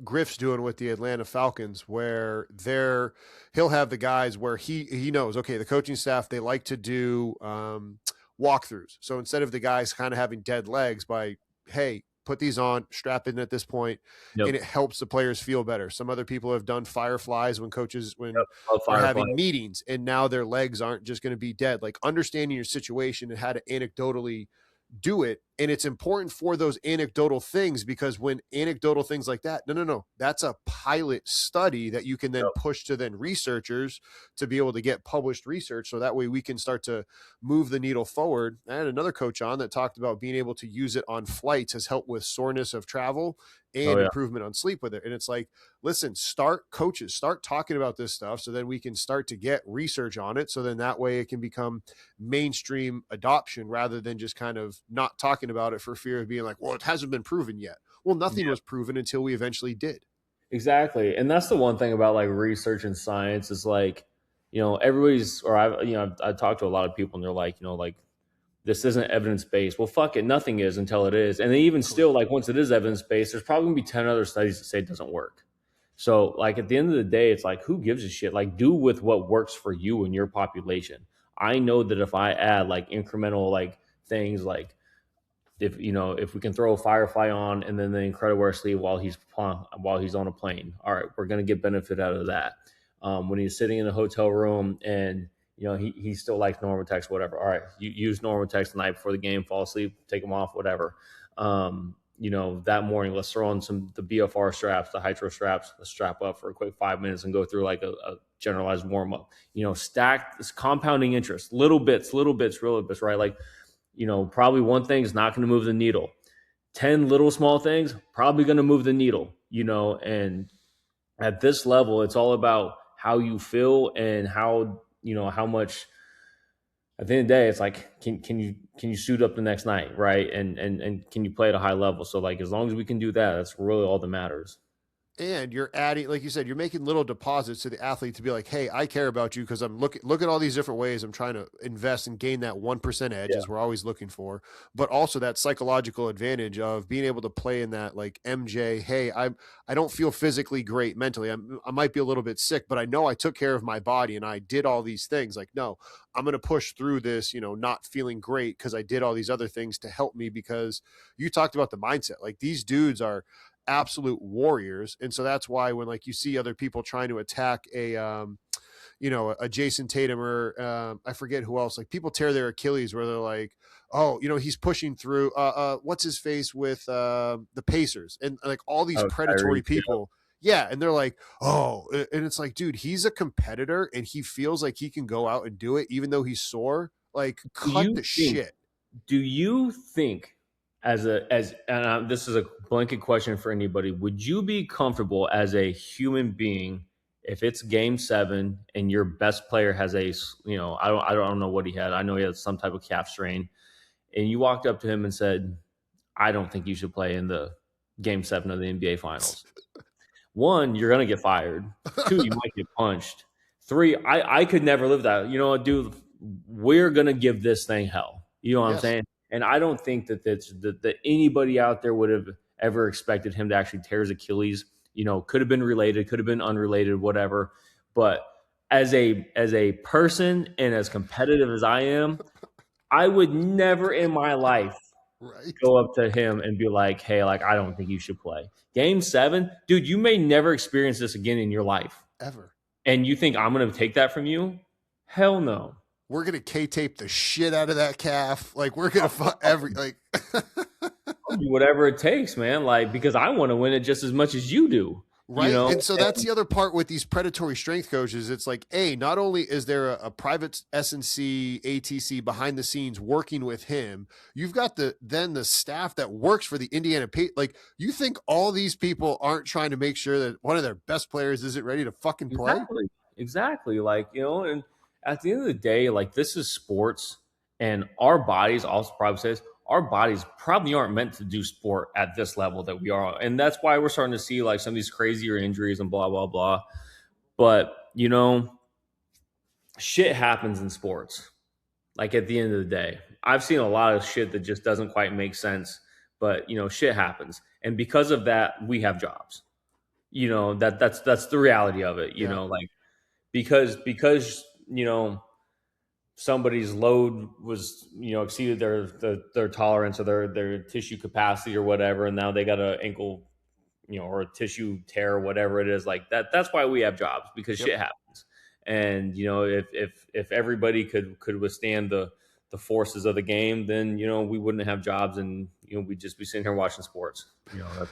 Griff's doing with the Atlanta Falcons, where he'll have the guys where he knows, okay, the coaching staff, they like to do walkthroughs. So instead of the guys kind of having dead legs, by, hey, put these on, strap in at this point, and Yep. it helps the players feel better. Some other people have done fireflies when Yep. Love they're Firefly. having meetings, and now their legs aren't just going to be dead. Like, understanding your situation and how to anecdotally do it. And it's important for those anecdotal things, because when anecdotal things like that, no, that's a pilot study that you can then Yep. push to then researchers to be able to get published research. So that way we can start to move the needle forward. I had another coach on that talked about being able to use it on flights as help with soreness of travel Oh and yeah. improvement on sleep with it. And it's like, listen, coaches start talking about this stuff, so then we can start to get research on it. So then that way it can become mainstream adoption, rather than just kind of not talking about it for fear of being like, well, it hasn't been proven yet. Well, nothing was proven until we eventually did. Exactly. And that's the one thing about like research and science is like, everybody's, or I talked to a lot of people and they're like, like, this isn't evidence based. Well, fuck it. Nothing is until it is. And then even still, like, once it is evidence based, there's probably gonna be 10 other studies that say it doesn't work. So like, at the end of the day, it's like, who gives a shit? Like, do with what works for you and your population. I know that if I add like incremental like things, like, if we can throw a firefly on and then the Incrediwear sleeve while he's on a plane, all right, we're gonna get benefit out of that. When he's sitting in a hotel room and he still likes Normatex, whatever. All right, you use Normatex the night before the game, fall asleep, take them off, whatever. that morning, let's throw on the BFR straps, the Hydro straps, let's strap up for a quick 5 minutes and go through like a generalized warm up. Stack this compounding interest, little bits, right? Like, probably one thing is not going to move the needle. 10 little small things probably going to move the needle, and at this level, it's all about how you feel and how much. At the end of the day, it's like, can you suit up the next night, right? And can you play at a high level? So like, as long as we can do that, that's really all that matters. And you're adding, like you said, you're making little deposits to the athlete to be like, hey, I care about you because I'm look at all these different ways I'm trying to invest and gain that 1% edge, Yeah. as we're always looking for, but also that psychological advantage of being able to play in that, like, MJ, hey, I don't feel physically great mentally, I might be a little bit sick, but I know I took care of my body and I did all these things. Like, no, I'm going to push through this, not feeling great because I did all these other things to help me. Because you talked about the mindset, like, these dudes are absolute warriors. And so that's why when, like, you see other people trying to attack a Jason Tatum or I forget who else, like, people tear their Achilles where they're like, oh, he's pushing through what's his face with the Pacers, and like all these Oh, predatory Kyrie, yeah. people. Yeah, and they're like, oh, and it's like, dude, he's a competitor and he feels like he can go out and do it even though he's sore. Like, Do cut you the think? shit. Do you think, this is a blanket question for anybody, would you be comfortable as a human being if it's Game 7 and your best player has I don't know what he had. I know he had some type of calf strain, and you walked up to him and said, "I don't think you should play in the Game 7 of the NBA Finals." One, you're gonna get fired. Two, you might get punched. Three, I could never live that. You know what, dude? We're gonna give this thing hell. You know what I'm Yes. saying? And I don't think that anybody out there would have ever expected him to actually tear his Achilles. Could have been related, could have been unrelated, whatever. But as a person and as competitive as I am, I would never in my life Right. go up to him and be like, "Hey, like, I don't think you should play Game 7, dude. You may never experience this again in your life, Ever. and you think I'm going to take that from you? Hell no. We're gonna K-tape the shit out of that calf. Like, we're gonna every, like. I'll do whatever it takes, man. Like, because I want to win it just as much as you do. You Right. know? And so that's the other part with these predatory strength coaches. It's like, not only is there a private SNC ATC behind the scenes working with him, you've got the staff that works for the Indiana Like, you think all these people aren't trying to make sure that one of their best players isn't ready to fucking play? Exactly. Like, and at the end of the day, like, this is sports, and our bodies, also probably says, our bodies probably aren't meant to do sport at this level that we are. And that's why we're starting to see like some of these crazier injuries and blah, blah, blah. But, shit happens in sports. Like, at the end of the day, I've seen a lot of shit that just doesn't quite make sense, but shit happens. And because of that, we have jobs. That's the reality of it, Yeah. like, because somebody's load was exceeded their tolerance or their tissue capacity or whatever, and now they got an ankle or a tissue tear or whatever it is, like that's why we have jobs, because Yep. shit happens. And if everybody could withstand the forces of the game, then we wouldn't have jobs, and we'd just be sitting here watching sports.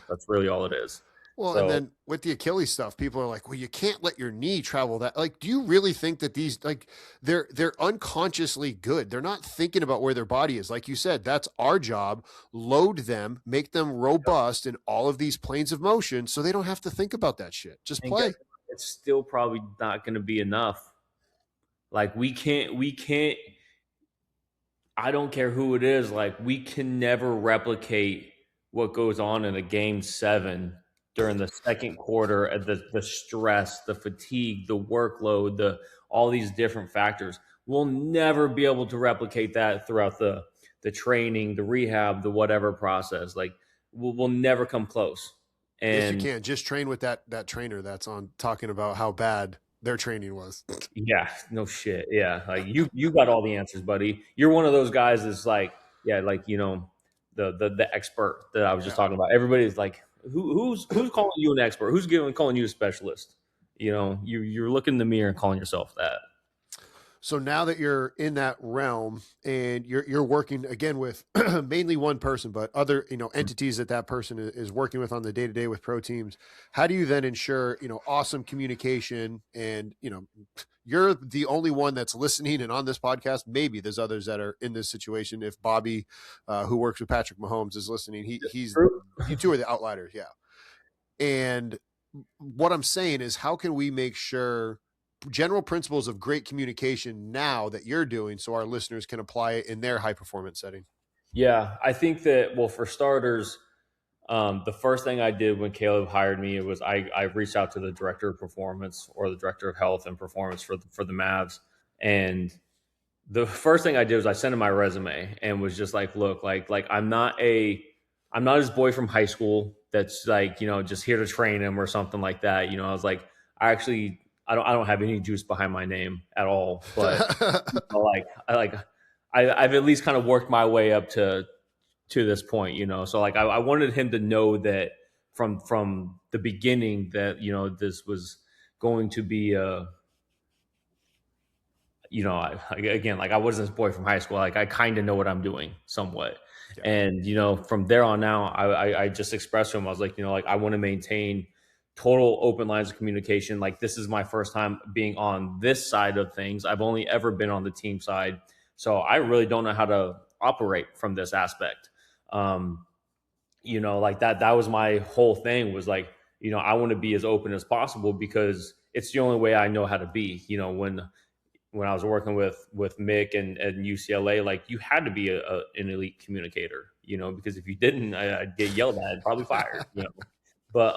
That's really all it is. Well, and So then with the Achilles stuff, people are like, "Well, you can't let your knee travel that." Like, do you really think that these, like, they're unconsciously good? They're not thinking about where their body is. Like you said, that's our job. Load them, make them robust in all of these planes of motion, so they don't have to think about that shit. Just and guess play. what? It's still probably not going to be enough. Like, we can't. I don't care who it is. Like, we can never replicate what goes on in a Game 7 during the second quarter, the stress, the fatigue, the workload, all these different factors. We'll never be able to replicate that throughout the training, the rehab, the whatever process. Like, we'll never come close. Yes, you And can. Just train with that trainer that's on talking about how bad their training was. yeah, no shit. Yeah, like, you got all the answers, buddy. You're one of those guys that's like, yeah, like, the expert that I was just Yeah. talking about. Everybody's like, who's calling you an expert? Who's calling you a specialist? You're looking in the mirror and calling yourself that. So now that you're in that realm and you're working again with mainly one person, but other entities that that person is working with on the day to day with pro teams, how do you then ensure awesome communication? And you're the only one that's listening and on this podcast. Maybe there's others that are in this situation. If Bobby, who works with Patrick Mahomes, is listening, he's True. you two are the outliers, yeah. And what I'm saying is, how can we make sure general principles of great communication now that you're doing so our listeners can apply it in their high performance setting? Yeah, I think that, well, for starters, the first thing I did when Caleb hired me, it was I reached out to the director of performance, or the director of health and performance for the Mavs, and the first thing I did was I sent him my resume and was just like, look, like I'm not his boy from high school that's like, just here to train him or something like that. I was like, I don't have any juice behind my name at all, but like I've at least kind of worked my way up to this point. So like I wanted him to know that from the beginning that this was going to be a, again, like I wasn't his boy from high school. Like I kind of know what I'm doing somewhat. Yeah. And, from there on out, I just expressed to him, I was like, like I want to maintain total open lines of communication. Like this is my first time being on this side of things. I've only ever been on the team side. So I really don't know how to operate from this aspect. Like that was my whole thing, was like, I want to be as open as possible because it's the only way I know how to be. When I was working with Mick and UCLA, like you had to be an elite communicator, because if you didn't, I'd get yelled at and probably fired. But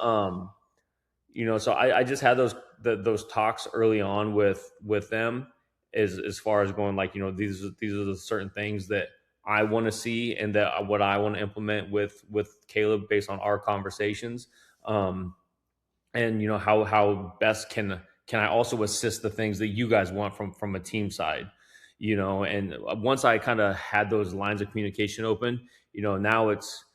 so I just had those talks early on with them, as far as going like, these are the certain things that I want to see and that what I want to implement with Caleb based on our conversations. And how best can I also assist the things that you guys want from a team side, and once I kind of had those lines of communication open, now it's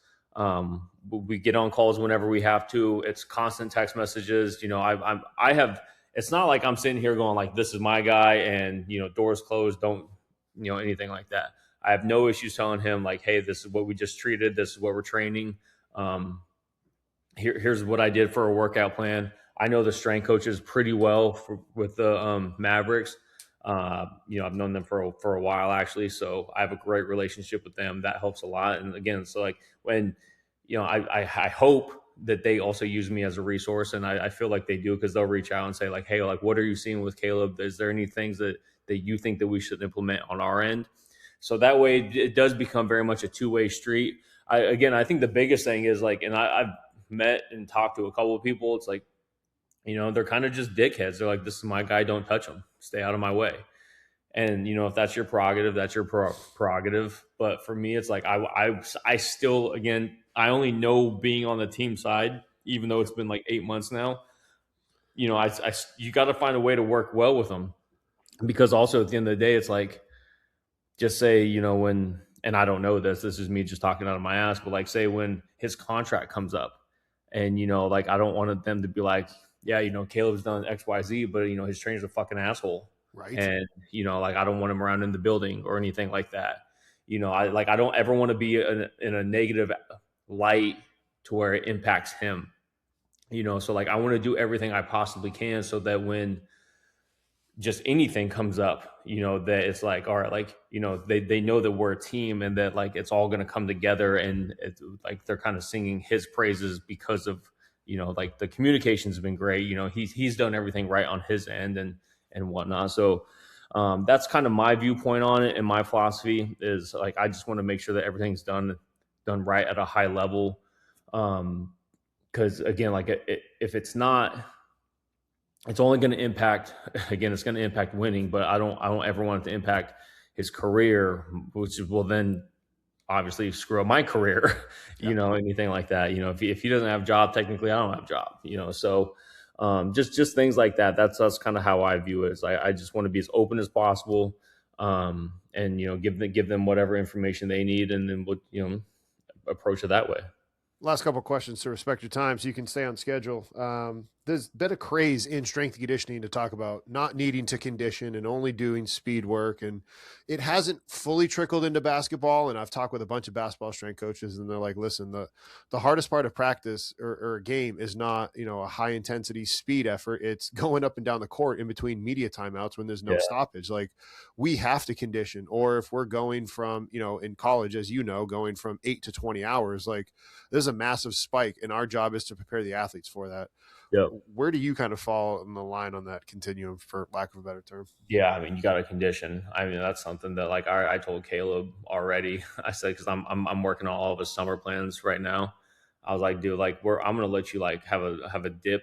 we get on calls whenever we have to. It's constant text messages. I have, it's not like I'm sitting here going like, this is my guy and doors closed, don't anything like that. I have no issues telling him like, hey, this is what we just treated, this is what we're training. Here's what I did for a workout plan. I know the strength coaches pretty well with the Mavericks. I've known them for a while actually, so I have a great relationship with them. That helps a lot. And again, so like when I hope that they also use me as a resource, and I feel like they do, because they'll reach out and say like, hey, like what are you seeing with Caleb? Is there any things that you think that we should implement on our end? So that way it does become very much a two-way street. I think the biggest thing is like, and I've met and talked to a couple of people, it's like, they're kind of just dickheads. They're like, this is my guy, don't touch him, stay out of my way. And if that's your prerogative, that's your prerogative. But for me, it's like I still, again, I only know being on the team side, even though it's been like 8 months now. You got to find a way to work well with them, because also at the end of the day, it's like, just say, when, and I don't know this is me just talking out of my ass, but like say when his contract comes up, and like I don't want them to be like, yeah, Caleb's done XYZ, but his trainer's a fucking asshole. Right. And like I don't want him around in the building or anything like that. I don't ever want to be in a negative light to where it impacts him. So like I want to do everything I possibly can so that when just anything comes up, that it's like, all right, like, they know that we're a team and that like it's all going to come together, and it's like they're kind of singing his praises because of, like the communications have been great. He's done everything right on his end and whatnot. So that's kind of my viewpoint on it, and my philosophy is like I just want to make sure that everything's done right at a high level. Because again, like if it's not, it's only going to impact, again, it's going to impact winning, but I don't ever want it to impact his career, which will then obviously screw up my career, anything like that. If he doesn't have a job, technically I don't have a job, so just things like that. That's kind of how I view it. Is I just want to be as open as possible, and give them whatever information they need, and then we'll approach it that way. Last couple of questions to respect your time so you can stay on schedule. there's been a craze in strength and conditioning to talk about not needing to condition and only doing speed work, and it hasn't fully trickled into basketball. And I've talked with a bunch of basketball strength coaches, and they're like, "Listen, the hardest part of practice or a game is not a high intensity speed effort. It's going up and down the court in between media timeouts when there's no Yeah. stoppage. Like we have to condition, or if we're going from in college, as going from 8 to 20 hours, like there's a massive spike, and our job is to prepare the athletes for that." Yep. Where do you kind of fall in the line on that continuum, for lack of a better term? Yeah, I mean, you got to condition. I mean, that's something that like I told Caleb already. I said because I'm working on all of his summer plans right now. I was like, dude, like I'm gonna let you like have a dip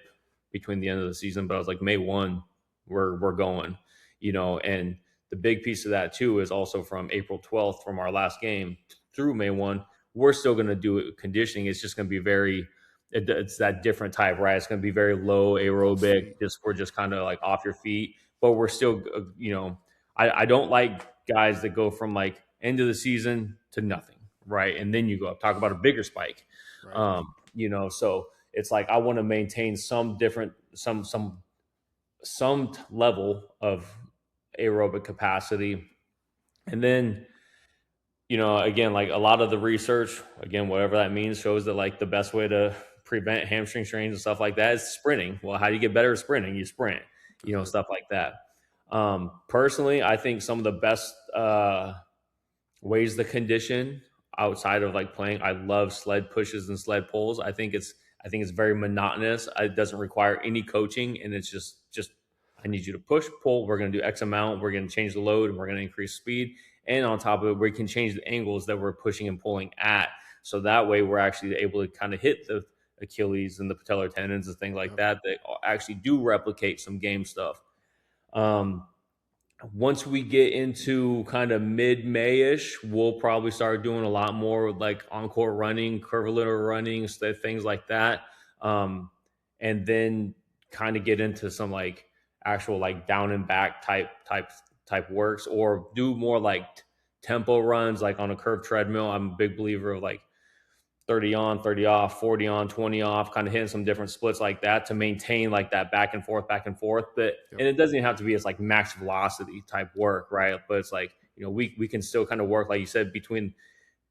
between the end of the season, but I was like, May 1, we're going, and the big piece of that too is also from April 12th from our last game through May 1, we're still gonna do it conditioning. It's just gonna be it's that different type, right? It's gonna be very low Off aerobic. feet. We're just kind of like off your feet, but we're still, I don't like guys that go from like end of the season to nothing, right? And then you go up, talk about a bigger spike. Right. So it's like I want to maintain some different, some level of aerobic capacity. And then, again, like a lot of the research, again, whatever that means, shows that like the best way to prevent hamstring strains and stuff like that is sprinting. Well, how do you get better at sprinting? You sprint, That's it. stuff like that. Personally, I think some of the best ways to condition outside of like playing, I love sled pushes and sled pulls. I think it's very monotonous. It doesn't require any coaching, and it's just I need you to push, pull. We're going to do X amount. We're going to change the load, and we're going to increase speed. And on top of it, we can change the angles that we're pushing and pulling at. So that way, we're actually able to kind of hit the Achilles and the patellar tendons and things like Yep. that actually do replicate some game stuff. Um, Once we get into kind of mid-May-ish, we'll probably start doing a lot more with like encore running, curvilinear running, things like that. Um, and then kind of get into some like actual like down and back type works, or do more like tempo runs like on a curved treadmill. I'm a big believer of like 30 on, 30 off, 40 on, 20 off, kind of hitting some different splits like that to maintain like that back and forth, back and forth. But Yep. and it doesn't even have to be as like max velocity type work, right? But it's like, we can still kind of work, like you said, between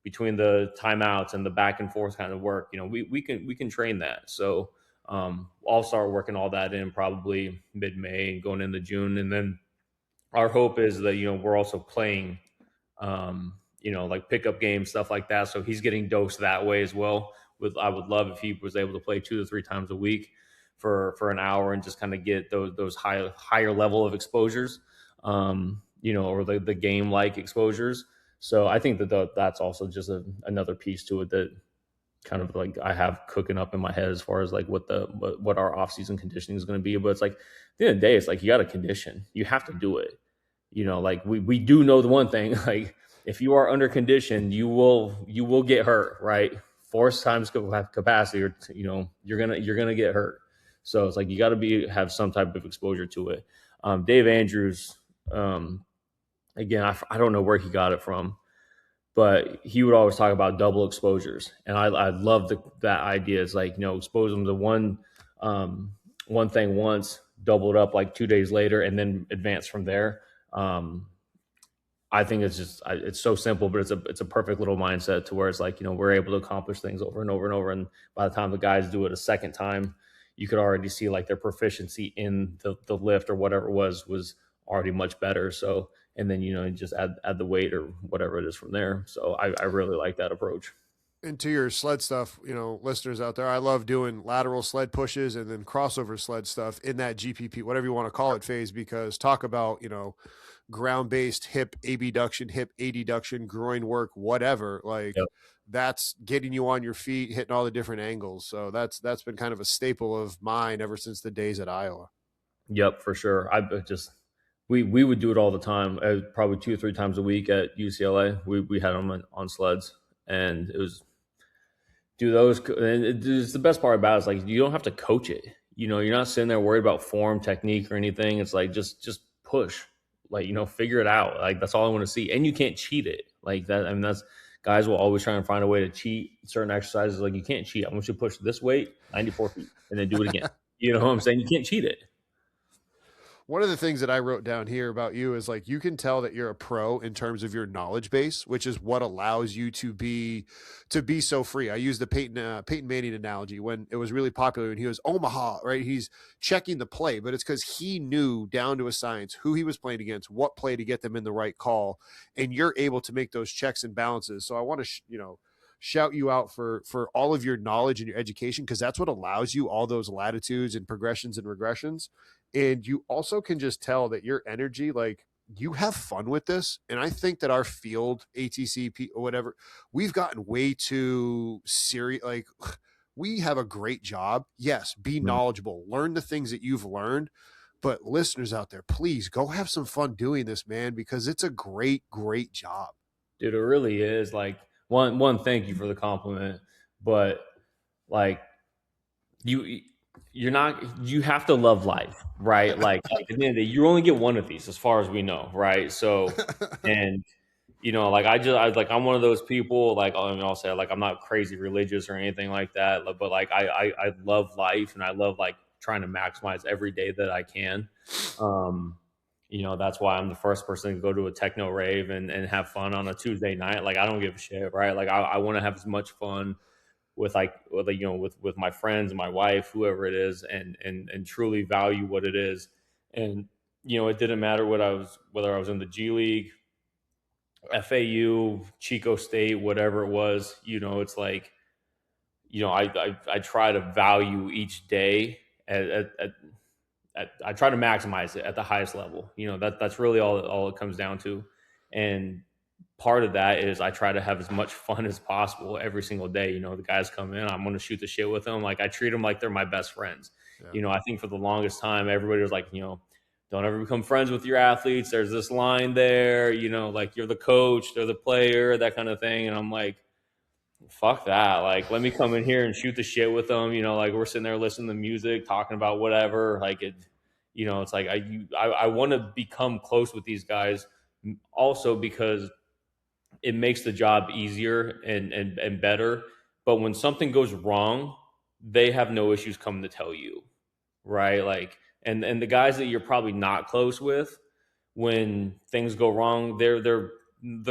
the timeouts and the back and forth kind of work. We can train that. So I'll start working all that in probably mid-May and going into June. And then our hope is that, we're also playing like pickup games, stuff like that. So he's getting dosed that way as well. I would love if he was able to play 2 to 3 times a week for an hour and just kind of get those higher level of exposures, or the game like exposures. So I think that's also just another piece to it that kind of like I have cooking up in my head as far as like what our off season conditioning is going to be. But it's like at the end of the day, it's like you got to condition. You have to do it. Like we do know the one thing, like if you are under condition, you will get hurt, right? Force times capacity, or you're gonna get hurt. So it's like you got to have some type of exposure to it. Dave Andrews, again, I don't know where he got it from, but he would always talk about double exposures, and I love that idea. It's like, expose them to one thing once, double it up like 2 days later, and then advance from there. I think it's so simple, but it's a perfect little mindset to where it's like, we're able to accomplish things over and over and over. And by the time the guys do it a second time, you could already see like their proficiency in the lift or whatever it was already much better. So, and then, just add the weight or whatever it is from there. So I really like that approach. And to your sled stuff, listeners out there, I love doing lateral sled pushes and then crossover sled stuff in that GPP, whatever you want to call it, phase, because talk about, ground based hip abduction, hip adduction, groin work, whatever. Like Yep. that's getting you on your feet, hitting all the different angles. So that's been kind of a staple of mine ever since the days at Iowa. Yep, for sure. We would do it all the time, probably 2 or 3 times a week at UCLA. We had them on sleds, and it was do those. And it's the best part about it is like you don't have to coach it. You're not sitting there worried about form, technique, or anything. It's like just push, like figure it out. Like that's all I want to see. And you can't cheat it like that. I mean, that's guys will always try and find a way to cheat certain exercises. Like you can't cheat. I want you to push this weight 94 feet and then do it again. You know what I'm saying? You can't cheat it. One of the things that I wrote down here about you is like you can tell that you're a pro in terms of your knowledge base, which is what allows you to be so free. I used the Peyton Manning analogy when it was really popular and he was Omaha, right? He's checking the play, but it's because he knew down to a science who he was playing against, what play to get them in the right call, and you're able to make those checks and balances. So I want to shout you out for all of your knowledge and your education because that's what allows you all those latitudes and progressions and regressions, and you also can just tell that your energy, like you have fun with this. And I think that our field ATC or whatever, we've gotten way too serious. Like we have a great job. Yes, be Mhm. knowledgeable, learn the things that you've learned, but listeners out there, please go have some fun doing this, man, because it's a great job. Dude, it really is. Like, one, thank you for the compliment, but like you you're not you have to love life, right? Like at the end of the day, you only get one of these as far as we know, right? So, and like I'm one of those people, like I mean, I'll say, like, I'm not crazy religious or anything like that, but like I love life, and I love like trying to maximize every day that I can. um that's why I'm the first person to go to a techno rave and have fun on a Tuesday night. Like, I don't give a shit, right? Like, I want to have as much fun with my friends, my wife, whoever it is, and truly value what it is. And it didn't matter whether I was in the G League, FAU, Chico State, whatever it was. It's like, I try to value each day I try to maximize it at the highest level. That's really all it comes down to. And part of that is I try to have as much fun as possible every single day. The guys come in, I'm going to shoot the shit with them. Like, I treat them like they're my best friends. Yeah. I think for the longest time, everybody was like, don't ever become friends with your athletes. There's this line there, like, you're the coach, they're the player, that kind of thing. And I'm like, fuck that. Like, let me come in here and shoot the shit with them. Like, we're sitting there listening to music, talking about whatever. Like, it's like I want to become close with these guys also because it makes the job easier and better. But when something goes wrong, they have no issues coming to tell you, right? Like, and the guys that you're probably not close with, when things go wrong, they're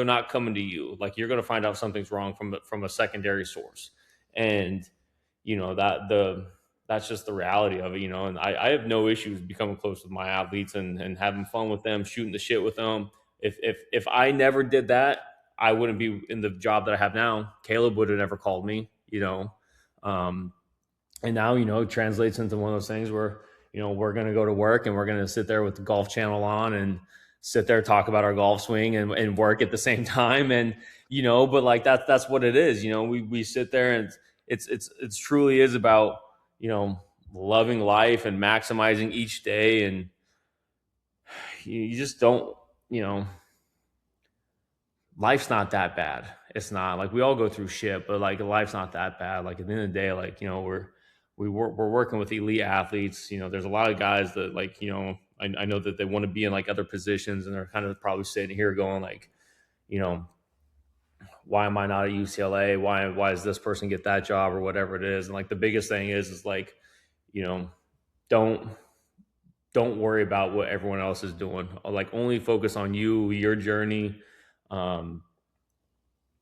not coming to you. Like, you're going to find out something's wrong from a secondary source. And that's just the reality of it. And I have no issues becoming close with my athletes and having fun with them, shooting the shit with them. If I never did that, I wouldn't be in the job that I have now. Caleb would have never called me. Um, and now it translates into one of those things where we're going to go to work and we're going to sit there with the golf channel on and sit there, talk about our golf swing and work at the same time. And but like that's what it is. We sit there, and it's truly is about loving life and maximizing each day. And you just don't you know life's not that bad. It's not like we all go through shit, but like life's not that bad. Like, at the end of the day, like, we're working with elite athletes. There's a lot of guys that, like, I know that they want to be in like other positions, and they're kind of probably sitting here going like, you know, why am I not at UCLA? Why does this person get that job or whatever it is? And like the biggest thing is like, you know, don't don't worry about what everyone else is doing. Like, only focus on you, your journey. Um,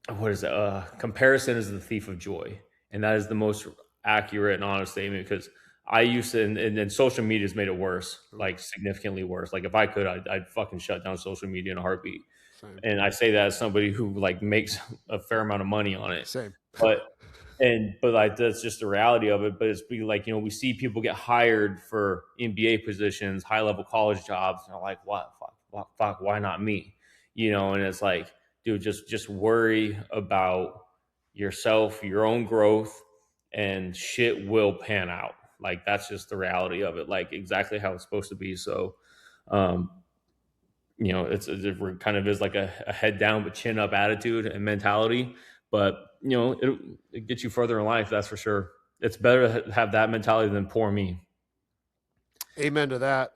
what is it? Comparison is the thief of joy, and that is the most accurate and honest statement. Because I used to, and social media has made it worse, like significantly worse. Like, if I could, I'd fucking shut down social media in a heartbeat. Same. And I say that as somebody who like makes a fair amount of money on it. Same. But but like that's just the reality of it. But it's be like, we see people get hired for NBA positions, high level college jobs, and they're like, what, fuck, why not me? And it's like, dude, just worry about yourself, your own growth, and shit will pan out. Like, that's just the reality of it, like exactly how it's supposed to be. So, um, it kind of is like a head down but chin up attitude and mentality. But it gets you further in life, that's for sure. It's better to have that mentality than poor me. Amen to that.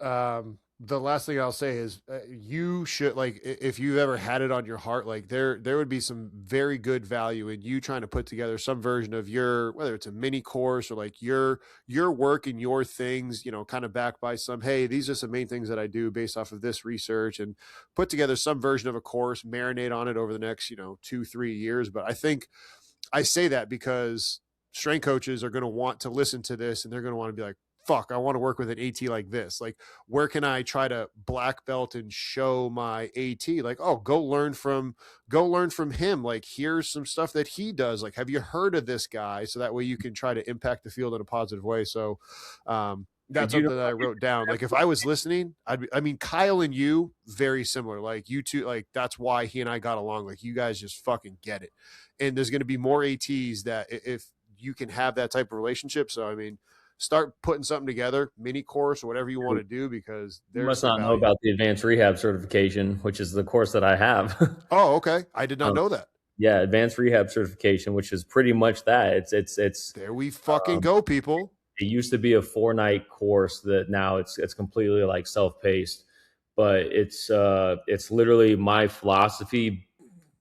The last thing I'll say is you should like if you've ever had it on your heart, like there would be some very good value in you trying to put together some version of your, whether it's a mini course or like your work and your things, kind of backed by some, hey, these are some main things that I do based off of this research, and put together some version of a course, marinate on it over the next 2-3 years. But I think I say that because strength coaches are going to want to listen to this, and they're going to want to be like, fuck, I want to work with an AT like this. Like, where can I try to black belt and show my AT? Like, oh, go learn from him. Like, here's some stuff that he does. Like, have you heard of this guy? So that way you can try to impact the field in a positive way. So, that's Did you know something that I wrote down. Like, if I was listening, I mean, Kyle and you, very similar. Like, you two, like, that's why he and I got along. Like, you guys just fucking get it. And there's going to be more ATs that if you can have that type of relationship. So, I mean, start putting something together, mini course or whatever you want to do, because You there's must some not know value. about the advanced rehab certification, which is the course that I have. Oh, okay. I did not um, know that. yeah, advanced rehab certification, which is pretty much that. It's There we fucking um, go, people. it used to be a 4 night course that now it's completely like self paced, but it's literally my philosophy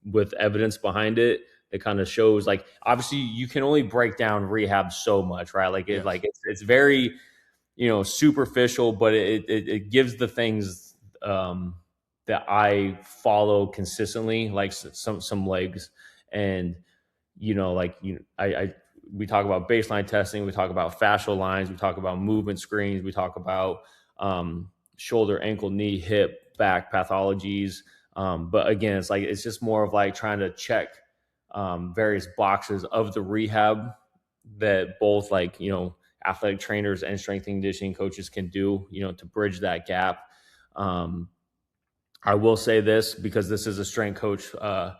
with evidence behind it. It kind of shows like obviously you can only break down rehab so much, right? Yes. It's very superficial, but it gives the things that I follow consistently, like some legs, and I we talk about baseline testing, we talk about fascial lines, we talk about movement screens, we talk about shoulder, ankle, knee, hip, back pathologies. But again, it's just more of like trying to check various boxes of the rehab that both athletic trainers and strength and conditioning coaches can do, to bridge that gap. Um, I will say this because this is a strength coach uh,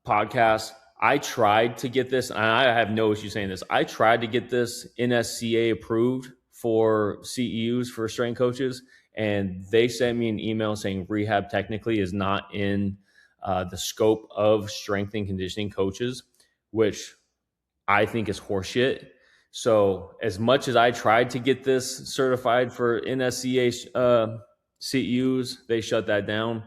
podcast. I tried to get this, and I have no issue saying this. I tried to get this NSCA approved for CEUs for strength coaches, and they sent me an email saying rehab technically is not in the scope of strength and conditioning coaches, which I think is horseshit. So, as much as I tried to get this certified for NSCA CEUs, they shut that down.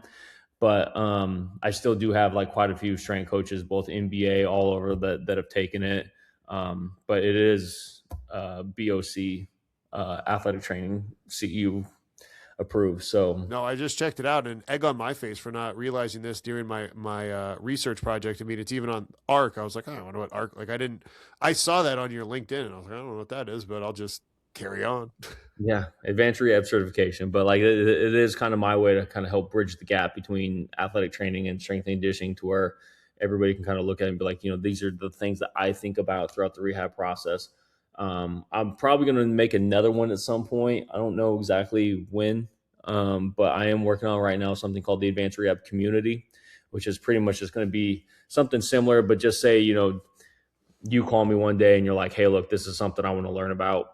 But I still do have like quite a few strength coaches, both NBA all over that have taken it. But it is BOC athletic training CEU approved. So No, I just checked it out, and egg on my face for not realizing this during my research project. I mean, it's even on ARC. I was like, oh, I wonder what ARC. Like, I saw that on your LinkedIn, and I was like, I don't know what that is, but I'll just carry on. yeah, advanced rehab certification. But like it is kind of my way to kind of help bridge the gap between athletic training and strength and conditioning, to where everybody can kind of look at it and be like, these are the things that I think about throughout the rehab process. I'm probably going to make another one at some point. I don't know exactly when, but I am working on right now something called the Advanced Rehab Community, which is pretty much just going to be something similar, but just say, you call me one day and you're like, hey, look, this is something I want to learn about.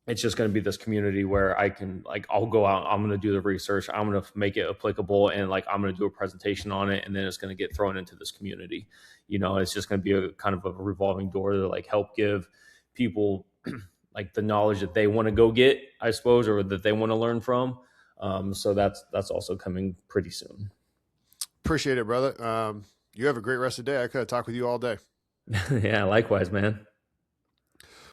It's just going to be this community where I can like, I'll go out, I'm going to do the research, I'm going to make it applicable, and like I'm going to do a presentation on it, and then it's going to get thrown into this community. It's just going to be a kind of a revolving door to like help give people like the knowledge that they want to go get, I suppose, or that they want to learn from. So that's also coming pretty soon. Appreciate it, brother. You have a great rest of the day. I could have talked with you all day. Yeah, likewise, man.